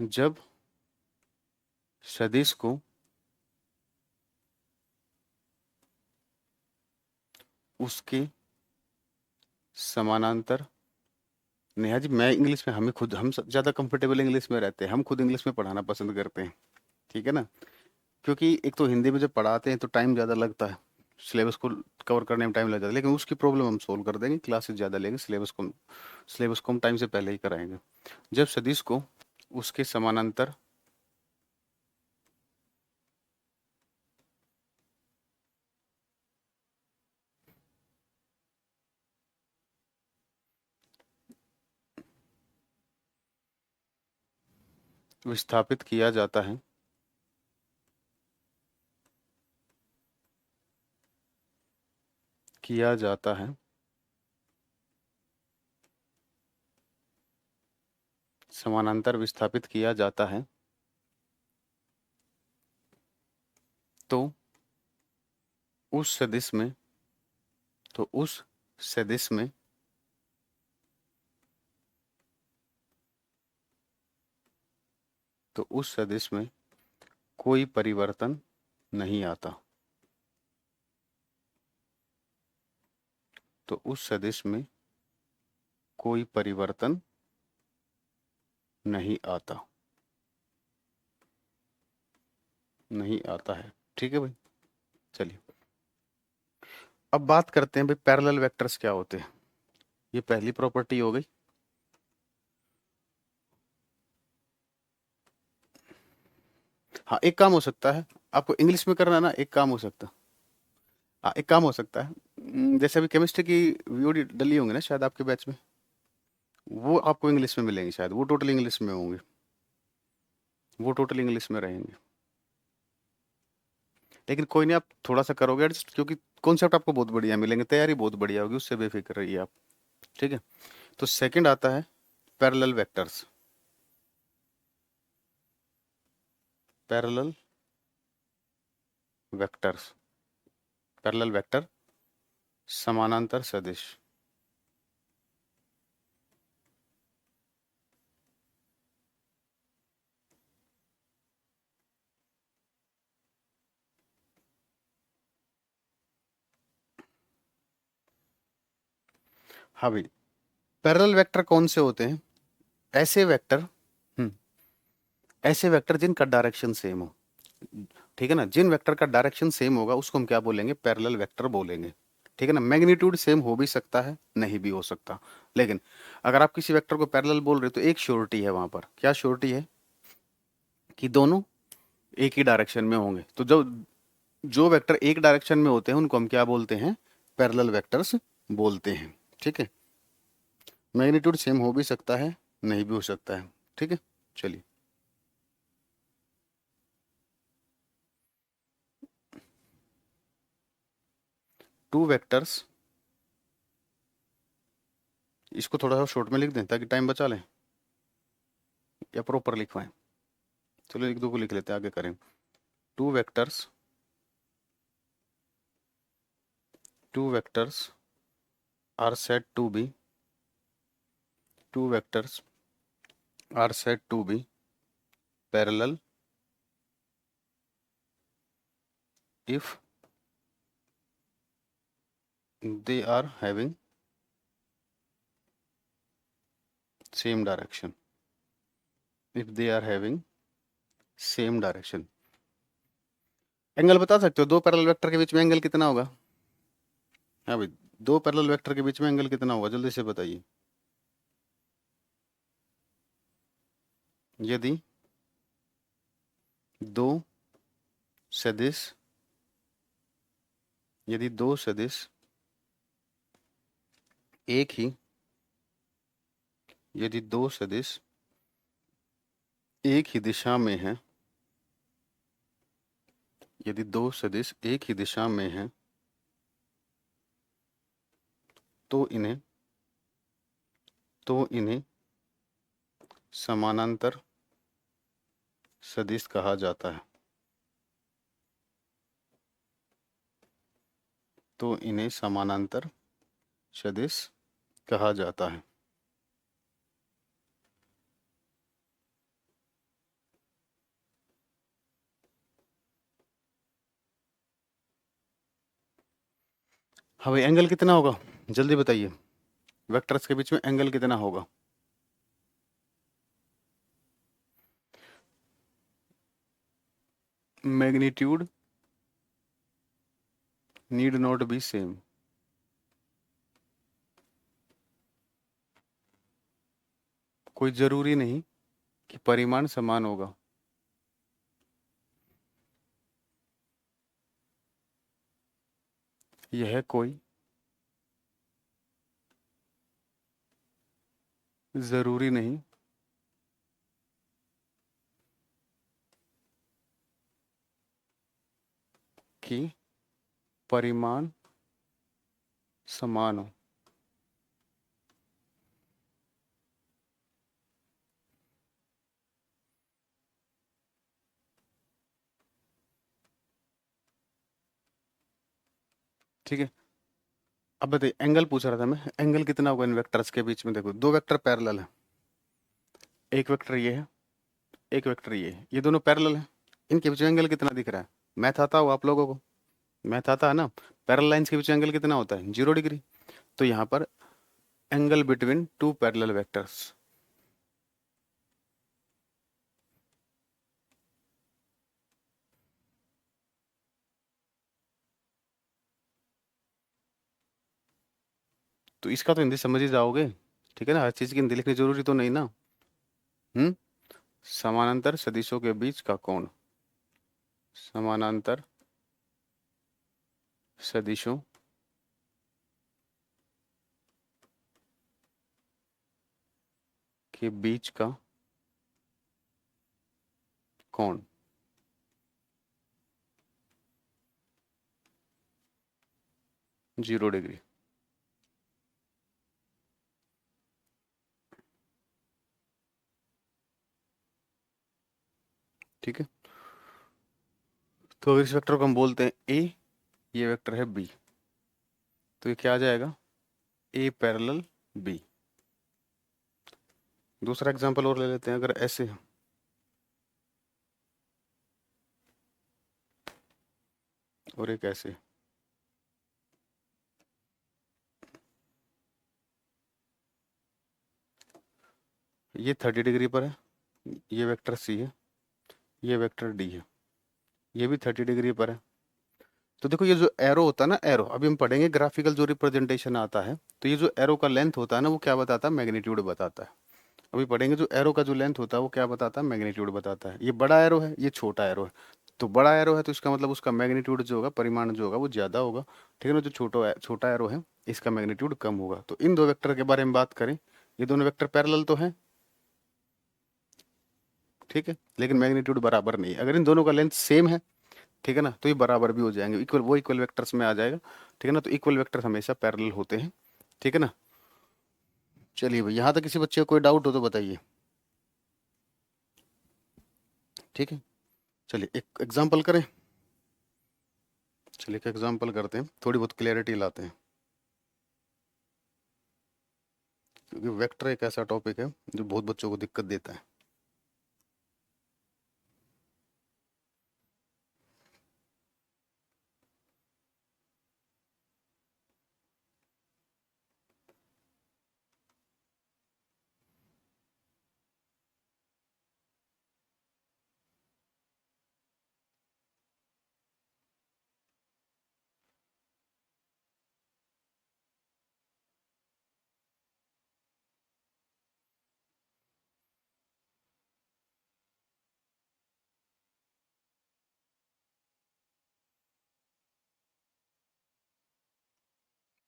जब सदिश को उसके समानांतर, नेहा जी मैं इंग्लिश में, हम ज़्यादा comfortable English में रहते हैं, हम खुद इंग्लिश में पढ़ाना पसंद करते हैं, ठीक है ना। क्योंकि एक तो हिंदी में जब पढ़ाते हैं तो टाइम ज़्यादा लगता है, सिलेबस को कवर करने में टाइम लग जाता है, लेकिन उसकी प्रॉब्लम हम सोल्व कर देंगे, क्लासेस ज़्यादा लेंगे, सिलेबस को हम टाइम से पहले ही कराएंगे। जब सदिश को उसके समानांतर विस्थापित किया जाता है, किया जाता है, समानांतर विस्थापित किया जाता है, तो उस सदिश में, तो उस सदिश में तो उस सदिश में कोई परिवर्तन नहीं आता, तो उस सदिश में कोई परिवर्तन नहीं आता, नहीं आता है, ठीक है भाई। चलिए अब बात करते हैं भाई पैरेलल वेक्टर्स क्या होते हैं। ये पहली प्रॉपर्टी हो गई। हाँ एक काम हो सकता है, आपको इंग्लिश में करना है ना, एक काम हो सकता है, हाँ एक काम हो सकता है, जैसे अभी केमिस्ट्री की वीओडी डली होंगे ना शायद आपके बैच में, वो आपको इंग्लिश में मिलेंगे शायद, वो टोटल इंग्लिश में होंगे, वो टोटल इंग्लिश में रहेंगे। लेकिन कोई नहीं, आप थोड़ा सा करोगे एडजस्ट, क्योंकि कॉन्सेप्ट आपको बहुत बढ़िया मिलेंगे, तैयारी बहुत बढ़िया होगी, उससे बेफिक्र रहिए आप, ठीक है। तो सेकंड आता है parallel vectors, parallel vectors, parallel vector समानांतर सदिश। हाँ भाई, पैरेलल वेक्टर कौन से होते हैं? ऐसे वेक्टर, ऐसे वेक्टर जिनका डायरेक्शन सेम हो। ठीक है ना, जिन वेक्टर का डायरेक्शन सेम होगा उसको हम क्या बोलेंगे? पैरेलल वेक्टर बोलेंगे। ठीक है ना, मैग्नीट्यूड सेम हो भी सकता है, नहीं भी हो सकता, लेकिन अगर आप किसी वेक्टर को पैरेलल बोल रहे हो तो एक श्योरिटी है वहां पर। क्या श्योरिटी है? कि दोनों एक ही डायरेक्शन में होंगे। तो जो जो वेक्टर एक डायरेक्शन में होते हैं उनको हम क्या बोलते हैं? पैरेलल वेक्टर्स बोलते हैं। ठीक है, मैग्नीट्यूड सेम हो भी सकता है, नहीं भी हो सकता है। ठीक है, चलिए। टू वेक्टर्स, इसको थोड़ा सा शॉर्ट में लिख दें ताकि टाइम बचा लें, या प्रॉपर लिखवाएं? चलो एक दो को लिख लेते हैं, आगे करें। Two vectors, two vectors are said to be, two vectors are said to be parallel if they are having same direction, if they are having same direction। Angle बता सकते हो? दो पैरेलल वेक्टर के बीच में एंगल कितना होगा? हाँ भाई, दो पैरेलल वेक्टर के बीच में एंगल कितना होगा, जल्दी से बताइए। यदि दो सदिश, यदि दो सदिश एक ही, यदि दो सदिश एक ही दिशा में है, यदि दो सदिश एक ही दिशा में है, तो इन्हें, तो इन्हें समानांतर सदिश कहा जाता है। तो इन्हें समानांतर सदिश कहा जाता है। हाँ भाई, एंगल कितना होगा जल्दी बताइए? वेक्टर्स के बीच में एंगल कितना होगा? Magnitude need not be same. कोई जरूरी नहीं कि परिमाण समान होगा। यह कोई जरूरी नहीं कि परिमाण समान हो। ठीक है, अब बताइए, एंगल पूछ रहा था मैं, एंगल कितना होगा इन वेक्टर्स के बीच में? देखो, दो वेक्टर पैरेलल है, एक वेक्टर ये है, एक वेक्टर ये है, ये दोनों पैरेलल है। इनके बीच में एंगल कितना दिख रहा है? मैथ आता हो आप लोगों को? मैथ आता है ना? पैरेलल लाइंस के बीच में एंगल कितना होता है? 0 डिग्री। तो यहाँ पर angle between two parallel vectors, तो इसका तो हिंदी समझ ही जाओगे। ठीक है ना, हर चीज की हिंदी लिखनी जरूरी तो नहीं ना। हम्म, समानांतर सदिशों के बीच का कोण, समानांतर सदिशों के बीच का कोण 0 डिग्री। ठीक है, तो अगर इस वेक्टर को हम बोलते हैं ए, ये वेक्टर है बी, तो ये क्या आ जाएगा? ए पैरेलल बी। दूसरा एग्जांपल और ले लेते हैं, अगर ऐसे और एक ऐसे, ये 30 डिग्री पर है, ये वेक्टर सी है, ये वेक्टर डी है, ये भी 30 डिग्री पर है। तो देखो ये जो एरो होता है ना, एरो अभी हम पढ़ेंगे ग्राफिकल जो रिप्रेजेंटेशन आता है, तो ये जो एरो का लेंथ होता है ना वो क्या बताता है, मैग्नीट्यूड बताता है। अभी पढ़ेंगे जो एरो का जो लेंथ होता है वो क्या बताता है, मैग्नीट्यूड बताता है। ये बड़ा एरो है, ये छोटा एरो है। तो बड़ा एरो है तो इसका मतलब उसका मैग्नीट्यूड जो होगा, परिमाण जो होगा वो ज़्यादा होगा, ठीक है ना। जो छोटा एरो है इसका मैग्नीट्यूड कम होगा। तो इन दो वेक्टर के बारे में बात करें, ये दोनों वेक्टर पैरेलल तो हैं, ठीक है, लेकिन मैग्नीट्यूड बराबर नहीं है। अगर इन दोनों का लेंथ सेम है, ठीक है ना, तो ये बराबर भी हो जाएंगे, इक्वल, वो इक्वल वेक्टर्स में आ जाएगा, ठीक है ना। तो इक्वल वेक्टर हमेशा पैरेलल होते हैं, ठीक है ना। चलिए भाई, यहाँ तक किसी बच्चे को कोई डाउट हो तो बताइए, ठीक है। चलिए एक एग्जांपल करें, चलिए एक एग्जांपल करते हैं, थोड़ी बहुत क्लियरिटी लाते हैं, क्योंकि वेक्टर एक ऐसा टॉपिक है जो बहुत बच्चों को दिक्कत देता है।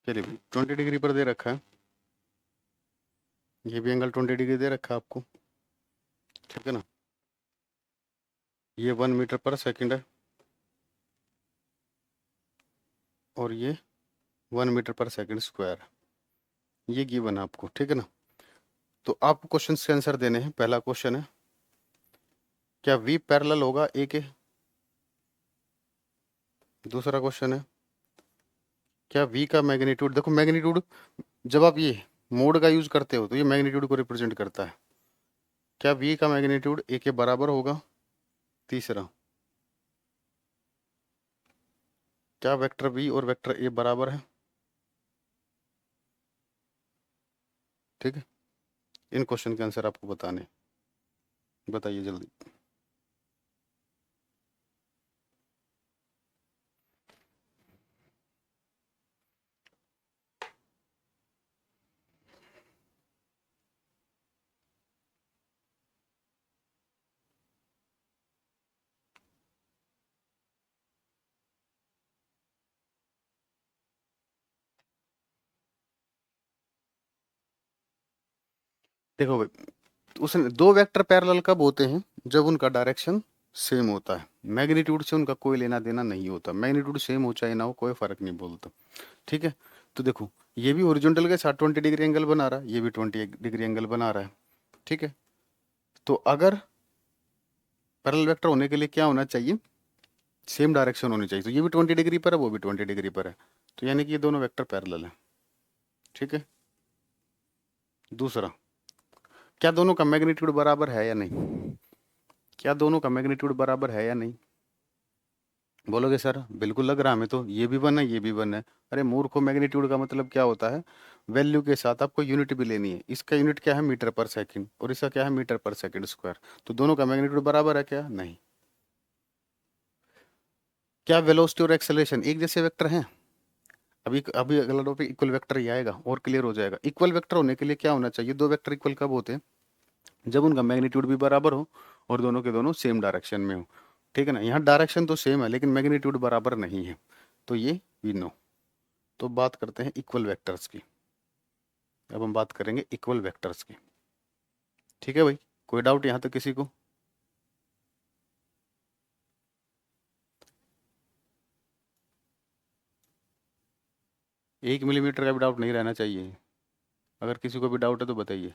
चलिए भाई, 20 डिग्री पर दे रखा है, ये भी एंगल 20 डिग्री दे रखा है आपको, ठीक है ना। ये 1 मीटर पर सेकंड है और ये 1 मीटर पर सेकंड स्क्वायर, ये गिवन है आपको, ठीक है ना। तो आपको क्वेश्चन के आंसर देने हैं। पहला क्वेश्चन है, क्या वी पैरेलल होगा ए के। दूसरा क्वेश्चन है, क्या वी का मैग्नीट्यूड, देखो मैग्नीट्यूड जब आप ये मोड का यूज करते हो तो ये मैग्नीट्यूड को रिप्रेजेंट करता है, क्या वी का मैग्नीट्यूड ए के बराबर होगा। तीसरा, क्या वेक्टर वी और वेक्टर ए बराबर है, ठीक है। इन क्वेश्चन के आंसर आपको बताने, बताइए जल्दी। देखो भाई, उसने दो वेक्टर पैरेलल कब होते हैं, जब उनका डायरेक्शन सेम होता है। मैग्नीट्यूड से उनका कोई लेना देना नहीं होता, मैग्नीट्यूड सेम हो चाहे ना हो कोई फर्क नहीं बोलता, ठीक है। तो देखो ये भी ओरिजेंटल के साथ 20 डिग्री एंगल बना रहा है, ये भी 20 डिग्री एंगल बना रहा है, ठीक है। तो अगर पैरेलल वेक्टर होने के लिए क्या होना चाहिए, सेम डायरेक्शन होनी चाहिए। तो ये भी 20 डिग्री पर है, वो भी 20 डिग्री पर है, तो यानी कि ये दोनों वेक्टर पैरेलल है, ठीक है। दूसरा, क्या दोनों का मैग्नीट्यूड बराबर है या नहीं, क्या दोनों का मैग्नीट्यूड बराबर है या नहीं। बोलोगे सर बिल्कुल लग रहा है हमें तो ये भी वन है ये भी वन है। अरे मूर्खो, मैग्नीट्यूड का मतलब क्या होता है, वैल्यू के साथ आपको यूनिट भी लेनी है। इसका यूनिट क्या है, मीटर पर सेकंड, और इसका क्या है, मीटर पर सेकंड स्क्वायर। तो दोनों का मैग्नीट्यूड बराबर है क्या, नहीं। क्या वेलोसिटी और एक्सेलरेशन एक जैसे वेक्टर हैं। अभी अभी अगला टॉपिक इक्वल वेक्टर ही आएगा और क्लियर हो जाएगा। इक्वल वेक्टर होने के लिए क्या होना चाहिए, दो वेक्टर इक्वल कब होते हैं, जब उनका मैग्नीट्यूड भी बराबर हो और दोनों के दोनों सेम डायरेक्शन में हो, ठीक है ना। यहाँ डायरेक्शन तो सेम है लेकिन मैग्नीट्यूड बराबर नहीं है, तो ये वी नो। तो बात करते हैं इक्वल वेक्टर्स की। अब हम बात करेंगे इक्वल वेक्टर्स की, ठीक है भाई। कोई डाउट यहाँ तक किसी को। 1 मिलीमीटर का भी डाउट नहीं रहना चाहिए। अगर किसी को भी डाउट है तो बताइए।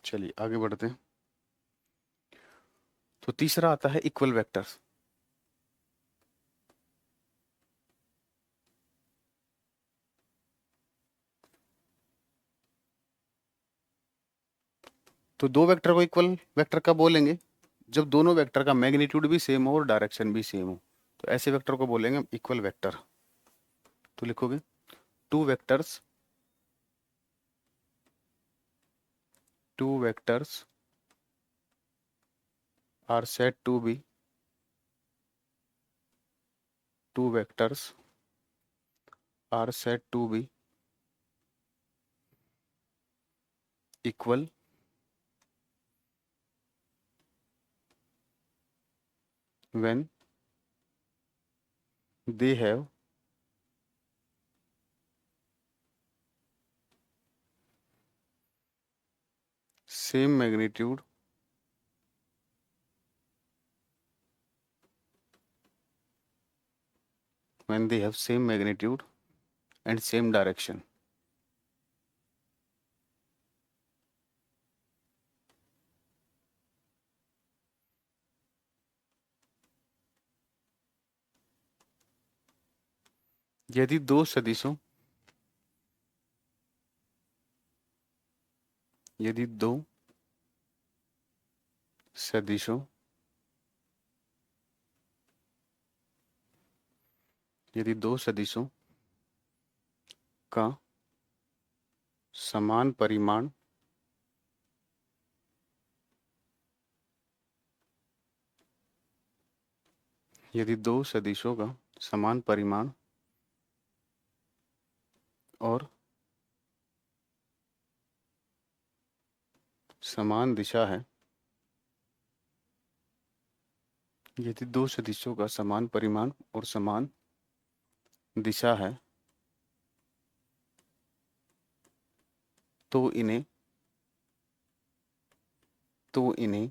चलिए आगे बढ़ते हैं। तो तीसरा आता है इक्वल वेक्टर्स। तो दो वेक्टर को इक्वल वेक्टर कब बोलेंगे, जब दोनों वेक्टर का मैग्नीट्यूड भी सेम हो और डायरेक्शन भी सेम हो। तो ऐसे वेक्टर को बोलेंगे हम इक्वल वेक्टर। तो लिखोगे two vectors two vectors are said to be two vectors are said to be equal when they have same magnitude when they have same magnitude and same direction. यदि दो सदिशों यदि दो सदिशों यदि दो सदिशों का समान परिमाण यदि दो सदिशों का समान परिमाण और समान दिशा है यदि दो सदिशों का समान परिमाण और समान दिशा है तो इन्हें तो इन्हें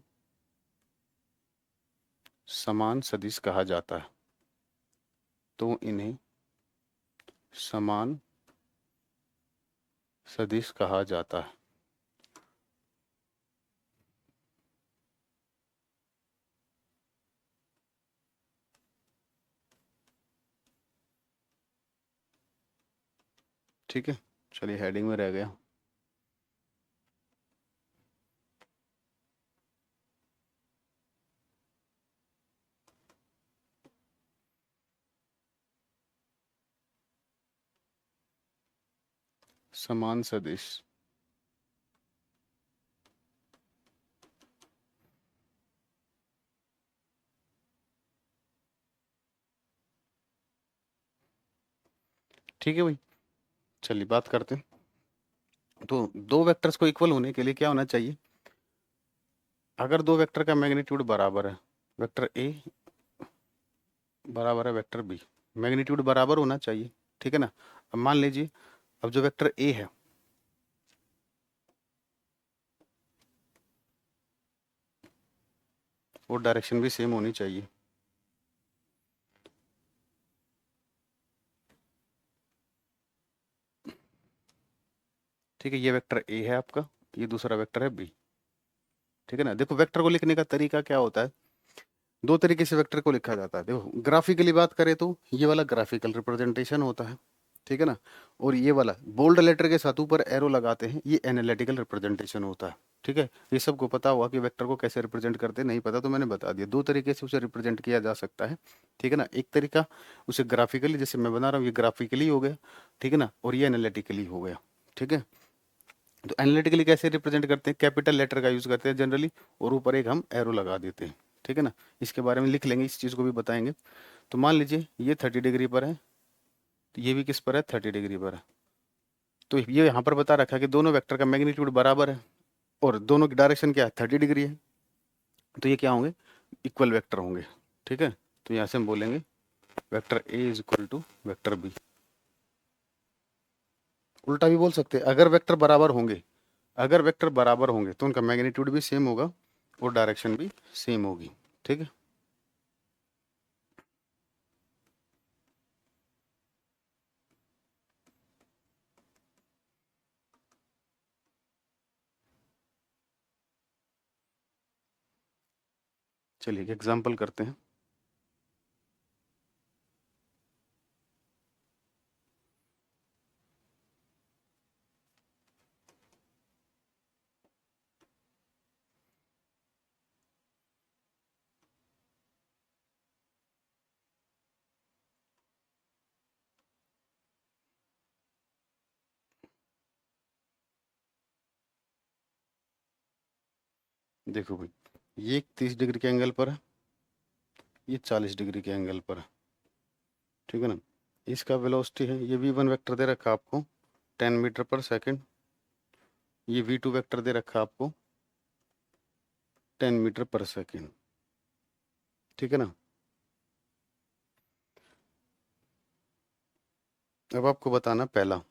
समान सदिश कहा जाता है तो इन्हें समान सदिश कहा जाता है। ठीक है, चलिए हेडिंग में रह गया। समान सदिश ठीक है भाई, चलिए बात करते हैं। तो दो वेक्टर्स को इक्वल होने के लिए क्या होना चाहिए? अगर दो वेक्टर का मैग्नीट्यूड बराबर है, वेक्टर ए बराबर है वेक्टर बी, मैग्नीट्यूड बराबर होना चाहिए, ठीक है ना। अब मान लीजिए, अब जो वेक्टर ए है वो डायरेक्शन भी सेम होनी चाहिए। ठीक है, ये वेक्टर ए है आपका, ये दूसरा वेक्टर है बी, ठीक है ना। देखो वेक्टर को लिखने का तरीका क्या होता है, दो तरीके से वेक्टर को लिखा जाता है। देखो ग्राफिकली बात करें तो ये वाला ग्राफिकल रिप्रेजेंटेशन होता है, ठीक है ना। और ये वाला बोल्ड लेटर के साथ ऊपर एरो लगाते हैं, ये एनालिटिकल रिप्रेजेंटेशन होता है, ठीक है। ये सबको पता हुआ कि वेक्टर को कैसे रिप्रेजेंट करते हैं, नहीं पता तो मैंने बता दिया। दो तरीके से उसे रिप्रेजेंट किया जा सकता है, ठीक है ना। एक तरीका उसे ग्राफिकली, जैसे मैं बना रहा हूँ, ये ग्राफिकली हो गया, ठीक है ना, और ये एनालिटिकली हो गया, ठीक है। तो एनालिटिकली कैसे रिप्रेजेंट करते हैं, कैपिटल लेटर का यूज करते हैं जनरली, और ऊपर एक हम एरो लगा देते हैं, ठीक है ना। इसके बारे में लिख लेंगे, इस चीज़ को भी बताएंगे। तो मान लीजिए ये 30 डिग्री पर है, तो ये भी किस पर है, 30 डिग्री पर है। तो ये यहाँ पर बता रखा है कि दोनों वेक्टर का मैग्नीट्यूड बराबर है और दोनों की डायरेक्शन क्या है, 30 डिग्री है। तो ये क्या होंगे, इक्वल वेक्टर होंगे, ठीक है। तो यहाँ से हम बोलेंगे vector A is equal to vector B. उल्टा भी बोल सकते हैं, अगर वेक्टर बराबर होंगे, अगर वेक्टर बराबर होंगे तो उनका मैग्नीट्यूड भी सेम होगा और डायरेक्शन भी सेम होगी, ठीक है। चलिए एग्जाम्पल करते हैं। देखो भाई, ये 30 डिग्री के एंगल पर है, ये 40 डिग्री के एंगल पर है, ठीक है ना। इसका वेलोसिटी है, ये v1 वेक्टर दे रखा आपको 10 मीटर पर सेकंड, ये v2 वेक्टर दे रखा आपको 10 मीटर पर सेकंड, ठीक है ना। अब आपको बताना पहला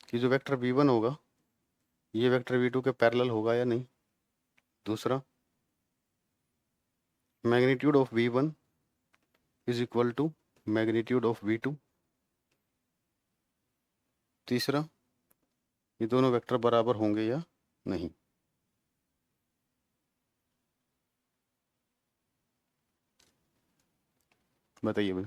कि जो वेक्टर v1 होगा ये वेक्टर v2 के पैरेलल होगा या नहीं। दूसरा, magnitude of v1 is equal to magnitude of v2। तीसरा, ये दोनों वेक्टर बराबर होंगे या नहीं। बताइए भाई।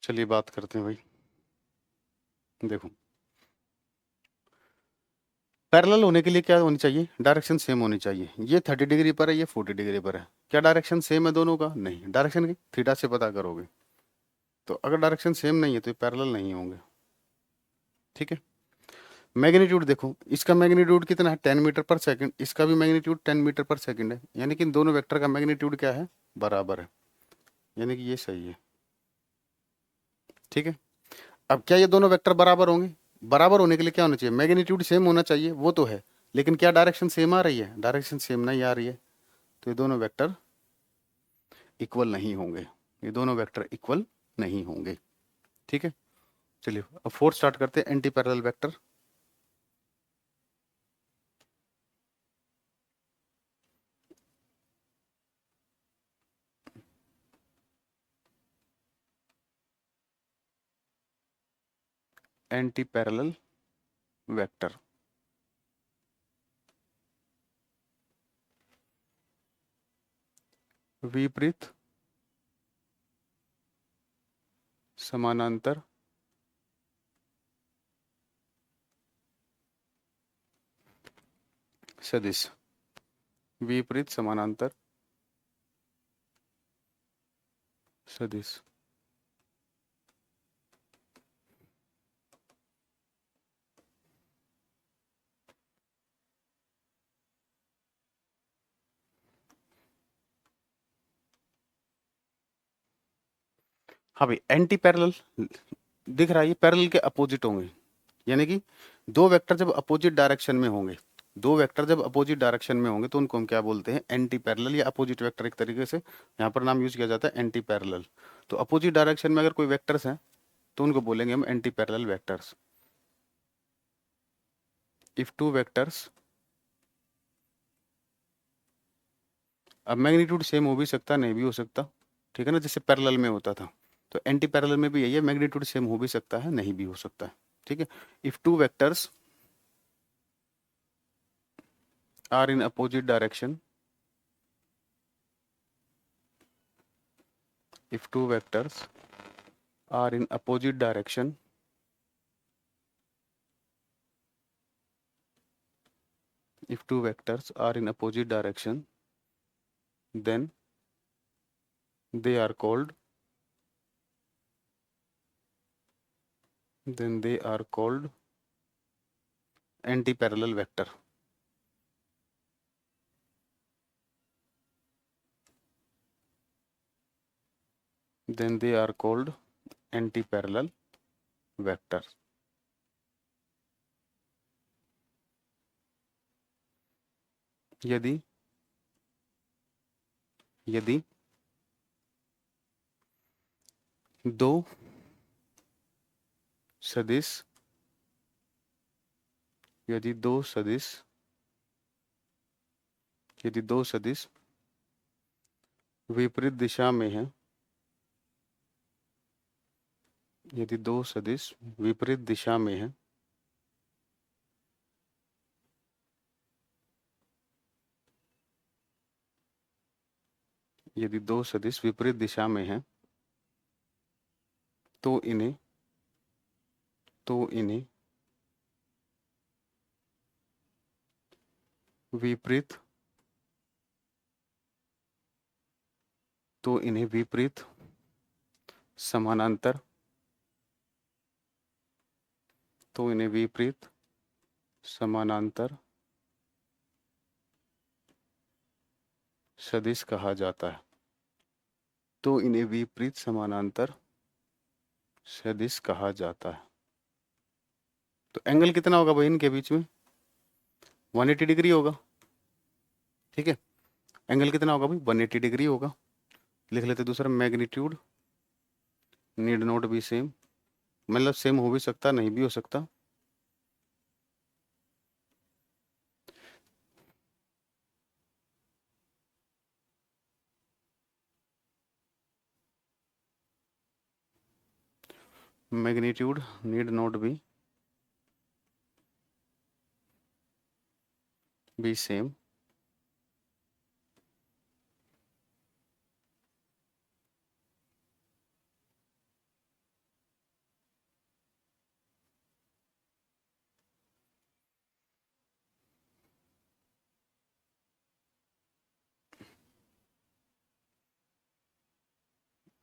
चलिए बात करते हैं भाई। देखो, पैरेलल होने के लिए क्या होनी चाहिए, डायरेक्शन सेम होनी चाहिए। ये 30 डिग्री पर है, ये 40 डिग्री पर है, क्या डायरेक्शन सेम है दोनों का? नहीं। डायरेक्शन की थीटा से पता करोगे। तो अगर डायरेक्शन सेम नहीं है तो ये पैरेलल नहीं होंगे, ठीक है। मैग्नीट्यूड देखो, इसका मैग्नीट्यूड कितना है 10 मीटर पर सेकंड, इसका भी मैग्नीट्यूड 10 मीटर पर सेकंड है, यानी कि इन दोनों वेक्टर का मैग्नीट्यूड क्या है, बराबर है, यानी कि ये सही है, ठीक है। अब क्या ये दोनों वेक्टर बराबर होंगे? बराबर होने के लिए क्या होना चाहिए, मैग्नीट्यूड सेम होना चाहिए, वो तो है। लेकिन क्या डायरेक्शन सेम आ रही है? डायरेक्शन सेम नहीं आ रही है, तो ये दोनों वेक्टर इक्वल नहीं होंगे, ये दोनों वेक्टर इक्वल नहीं होंगे, ठीक है। चलिए अब फोर्थ स्टार्ट करते हैं, anti parallel vector. Anti parallel vector, विपरीत समानांतर सदिश, विपरीत समानांतर सदिश। हाँ भाई, एंटी पैरेलल दिख रहा है, ये पैरेलल के अपोजिट होंगे, यानी कि दो वेक्टर जब अपोजिट डायरेक्शन में होंगे, दो वेक्टर जब अपोजिट डायरेक्शन में होंगे तो उनको हम क्या बोलते हैं, एंटी पैरेलल या अपोजिट वेक्टर, एक तरीके से यहाँ पर नाम यूज किया जाता है एंटी पैरेलल। तो अपोजिट डायरेक्शन में अगर कोई वेक्टर्स हैं तो उनको बोलेंगे हम anti parallel vectors. If two vectors, अब मैग्नीट्यूड सेम हो भी सकता, नहीं भी हो सकता, ठीक है ना, जैसे पैरेलल में होता था। तो एंटी पैरेलल में भी यही है, मैग्नीट्यूड सेम हो भी सकता है, नहीं भी हो सकता है, ठीक है। If two vectors are in opposite direction, if two vectors are in opposite direction, if two vectors are in opposite direction, then they are called, then they are called anti-parallel vector, then they are called anti parallel vector. यदि यदि दो सदिश यदि दो सदिश यदि दो सदिश विपरीत दिशा में है, यदि दो सदिश विपरीत दिशा में है, यदि दो सदिश विपरीत दिशा में है, तो इन्हें विपरीत विपरीत समानांतर सदिश कहा जाता है। तो इन्हें विपरीत समानांतर सदिश कहा जाता है। तो एंगल कितना होगा भाई इनके बीच में? 180 डिग्री होगा। ठीक है, एंगल कितना होगा भाई? 180 डिग्री होगा। लिख लेते दूसरा, magnitude need not be same, मतलब सेम हो भी सकता, नहीं भी हो सकता। Magnitude need not be same.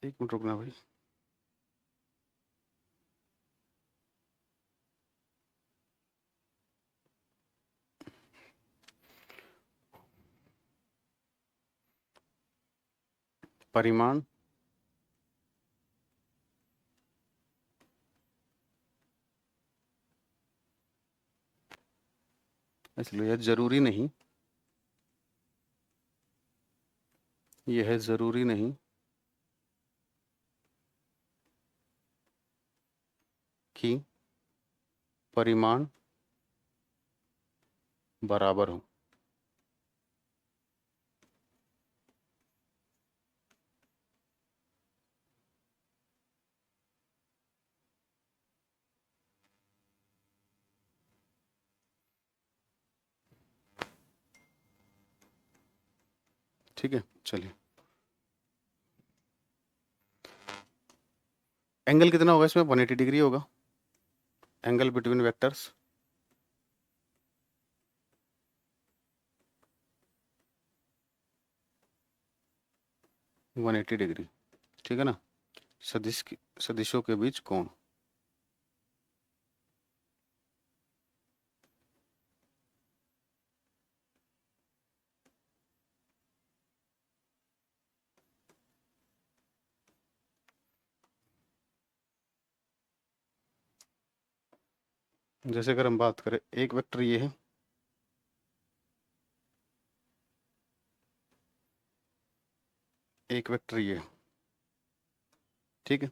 एक मिनट रुकना भाई। परिमाण इसलिए यह जरूरी नहीं कि परिमाण बराबर हो। ठीक है, चलिए। एंगल कितना होगा इसमें? 180 डिग्री होगा। Angle between vectors 180 degree. ठीक है ना? सदिशों के बीच कोण। जैसे अगर हम बात करें, एक वेक्टर ये है, एक वेक्टर ये है। ठीक है,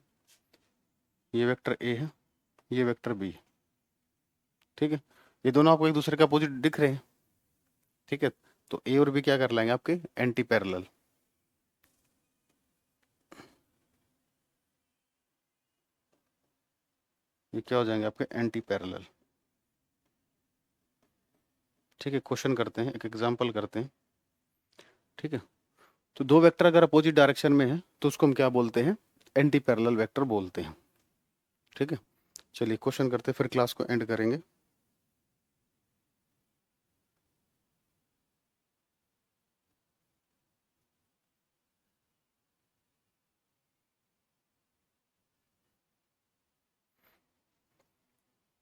ये वेक्टर ए है, ये वेक्टर बी है। ठीक है, ये दोनों आपको एक दूसरे के अपोजिट दिख रहे हैं। ठीक है, तो ए और बी क्या कर लेंगे आपके? Anti parallel. ये क्या हो जाएंगे आपके? Anti parallel. ठीक है, क्वेश्चन करते हैं, एक एग्जांपल करते हैं। ठीक है, तो दो वेक्टर अगर अपोजिट डायरेक्शन में है तो उसको हम क्या बोलते हैं? एंटी पैरेलल वेक्टर बोलते हैं। ठीक है, चलिए क्वेश्चन करते हैं, फिर क्लास को एंड करेंगे।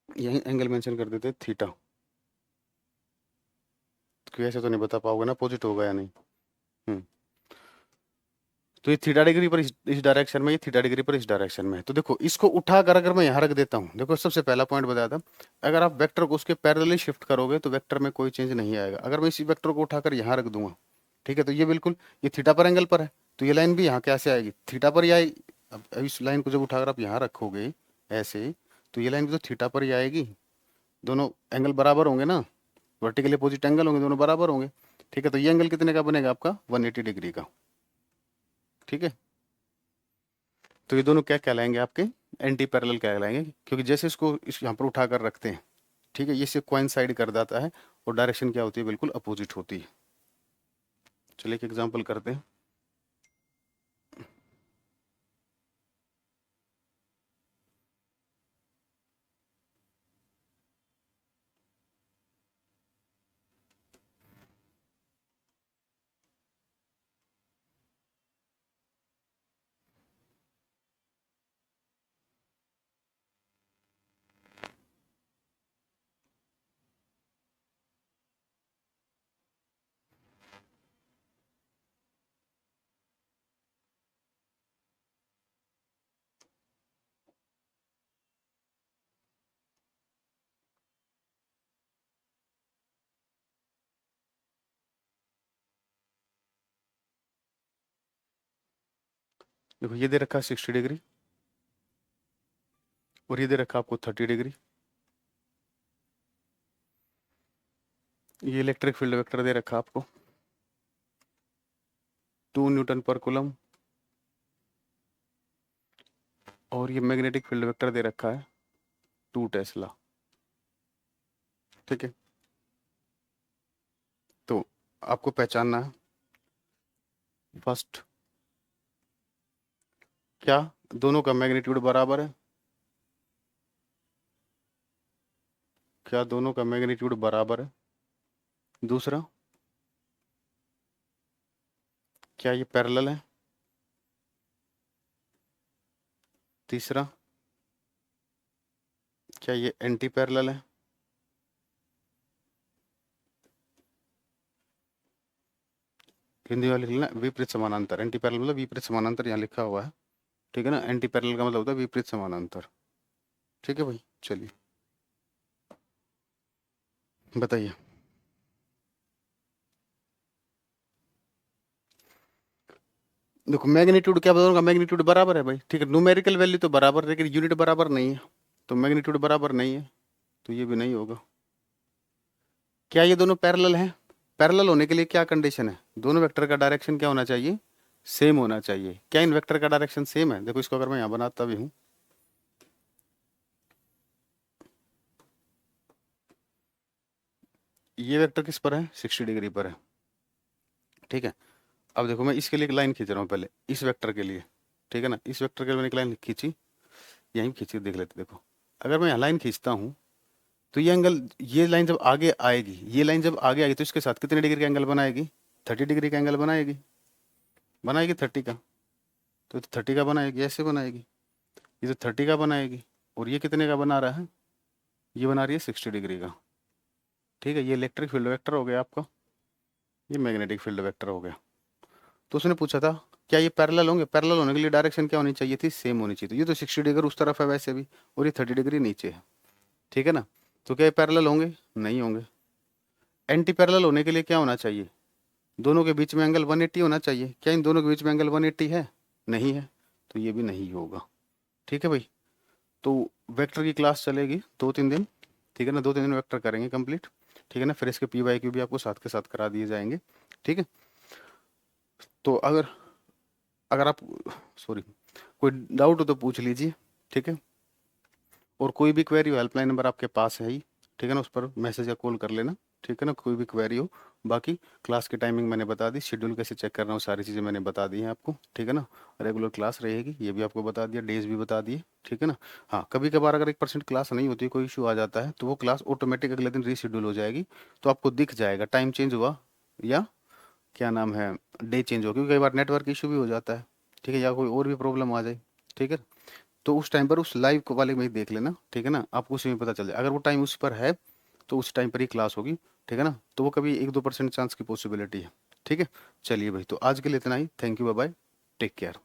यही एंगल मेंशन कर देते थीटा, क्योंकि ऐसे तो नहीं बता पाओगे ना अपोजिट होगा या नहीं। हम्म तो ये थीटा डिग्री पर इस डायरेक्शन में, ये थीटा डिग्री पर इस डायरेक्शन में है। तो देखो इसको उठाकर अगर मैं यहाँ रख देता हूँ, देखो सबसे पहला पॉइंट बताया था, अगर आप वेक्टर को उसके पैरेलली शिफ्ट करोगे तो वेक्टर में कोई चेंज नहीं आएगा। अगर मैं इसी वेक्टर को उठाकर यहाँ रख दूंगा, ठीक है, तो ये बिल्कुल ये थीटा पर एंगल पर है, तो ये लाइन भी यहाँ कैसे आएगी, थीटा पर ही आएगी। अब इस लाइन को जब उठाकर आप यहाँ रखोगे ऐसे, तो ये लाइन भी तो थीटा पर ही आएगी। दोनों एंगल बराबर होंगे ना, वर्टिकली अपोजिट एंगल होंगे, दोनों बराबर होंगे। ठीक है, तो ये एंगल कितने का बनेगा आपका, 180 डिग्री का। ठीक है, तो ये दोनों क्या कहलाएंगे आपके, एंटी पैरेलल कहलाएंगे, क्योंकि जैसे इसको इस यहाँ पर उठाकर रखते हैं, ठीक है, ये से कोइंसाइड कर जाता है और डायरेक्शन क्या होती है, बिल्कुल अपोजिट होती है। चलिए एक एग्जांपल करते हैं। देखो ये दे रखा है 60 डिग्री और ये दे रखा है आपको 30 डिग्री। ये इलेक्ट्रिक फील्ड वेक्टर दे रखा है आपको 2 न्यूटन पर कूलम, और ये मैग्नेटिक फील्ड वेक्टर दे रखा है 2 टेस्ला। ठीक है, तो आपको पहचानना है फर्स्ट, क्या दोनों का मैग्नीट्यूड बराबर है, क्या दोनों का मैग्नीट्यूड बराबर है। दूसरा, क्या ये पैरेलल है। तीसरा, क्या ये एंटी पैरेलल है। हिंदी वाले लिखना विपरीत समानांतर, एंटी पैरेलल मतलब विपरीत समानांतर, यहाँ लिखा हुआ है। ठीक है ना, एंटी पैरेलल का मतलब होता है विपरीत समानांतर। ठीक है भाई, चलिए बताइए। देखो मैग्नीट्यूड क्या, दोनों का मैग्नीट्यूड बराबर है भाई। ठीक है, न्यूमेरिकल वैल्यू तो बराबर है, लेकिन यूनिट बराबर नहीं है, तो मैग्नीट्यूड बराबर नहीं है, तो ये भी नहीं होगा। क्या ये दोनों पैरेलल हैं। पैरेलल होने के लिए क्या कंडीशन है, दोनों वेक्टर का डायरेक्शन क्या होना चाहिए, सेम होना चाहिए। क्या इन वेक्टर का डायरेक्शन सेम है। देखो इसको अगर मैं यहाँ बनाता भी हूँ, ये वेक्टर किस पर है, 60 डिग्री पर है। ठीक है, अब देखो मैं इसके लिए एक लाइन खींच रहा हूँ पहले, इस वेक्टर के लिए। ठीक है ना, इस वेक्टर के लिए मैंने एक लाइन खींची, यहीं खींची, देख लेते। देखो अगर मैं यहाँ लाइन खींचता हूँ, तो ये एंगल, ये लाइन जब आगे आएगी, ये लाइन जब आगे आएगी तो इसके साथ कितने डिग्री का एंगल बनाएगी, 30 डिग्री का एंगल बनाएगी, बनाएगी 30 का। तो 30 का बनाएगी, ऐसे बनाएगी, ये तो 30 का बनाएगी। और ये कितने का बना रहा है, ये बना रही है 60 डिग्री का। ठीक है, ये इलेक्ट्रिक फील्ड वेक्टर हो गया आपका, ये मैग्नेटिक फील्ड वेक्टर हो गया। तो उसने पूछा था क्या ये पैरेलल होंगे, पैरेलल होने के लिए डायरेक्शन क्या होनी चाहिए थी, सेम होनी चाहिए। तो ये तो 60 डिग्री उस तरफ है वैसे भी, और ये 30 डिग्री नीचे है। ठीक है ना, तो क्या ये पैरेलल होंगे, नहीं होंगे। एंटी पैरेलल होने के लिए क्या होना चाहिए, दोनों के बीच में एंगल 180 होना चाहिए। क्या इन दोनों के बीच में एंगल 180 है, नहीं है, तो ये भी नहीं होगा। ठीक है भाई, तो वेक्टर की क्लास चलेगी 2-3 दिन। ठीक है ना, 2-3 दिन वेक्टर करेंगे कंप्लीट। ठीक है ना, फिर इसके पी वाई क्यू भी आपको साथ के साथ करा दिए जाएंगे। ठीक है, तो अगर अगर आप, सॉरी, कोई डाउट हो तो पूछ लीजिए। ठीक है, और कोई भी क्वेरी हो, हेल्पलाइन नंबर आपके पास है ही। ठीक है ना, उस पर मैसेज या कॉल कर लेना। ठीक है ना, कोई भी क्वेरी हो। बाकी क्लास की टाइमिंग मैंने बता दी, शेड्यूल कैसे चेक करना हो, सारी चीज़ें मैंने बता दी हैं आपको। ठीक है ना, रेगुलर क्लास रहेगी, ये भी आपको बता दिया, डेज भी बता दिए। ठीक है ना, हाँ कभी कभार अगर 1% क्लास नहीं होती, कोई इशू आ जाता है, तो वो क्लास ऑटोमेटिक अगले दिन रीशेड्यूल हो जाएगी। तो आपको दिख जाएगा टाइम चेंज हुआ, या क्या नाम है, डे चेंज हो, क्योंकि कई बार नेटवर्क इशू भी हो जाता है। ठीक है, या कोई और भी प्रॉब्लम आ जाए। ठीक है, तो उस टाइम पर उस लाइव को वाले में ही देख लेना। ठीक है ना, आपको उसी में पता चल जाए, अगर वो टाइम उस पर है तो उस टाइम पर ही क्लास होगी। ठीक है ना, तो वो कभी 1-2% चांस की पॉसिबिलिटी है। ठीक है, चलिए भाई, तो आज के लिए इतना ही। Thank you, bye bye. Take care.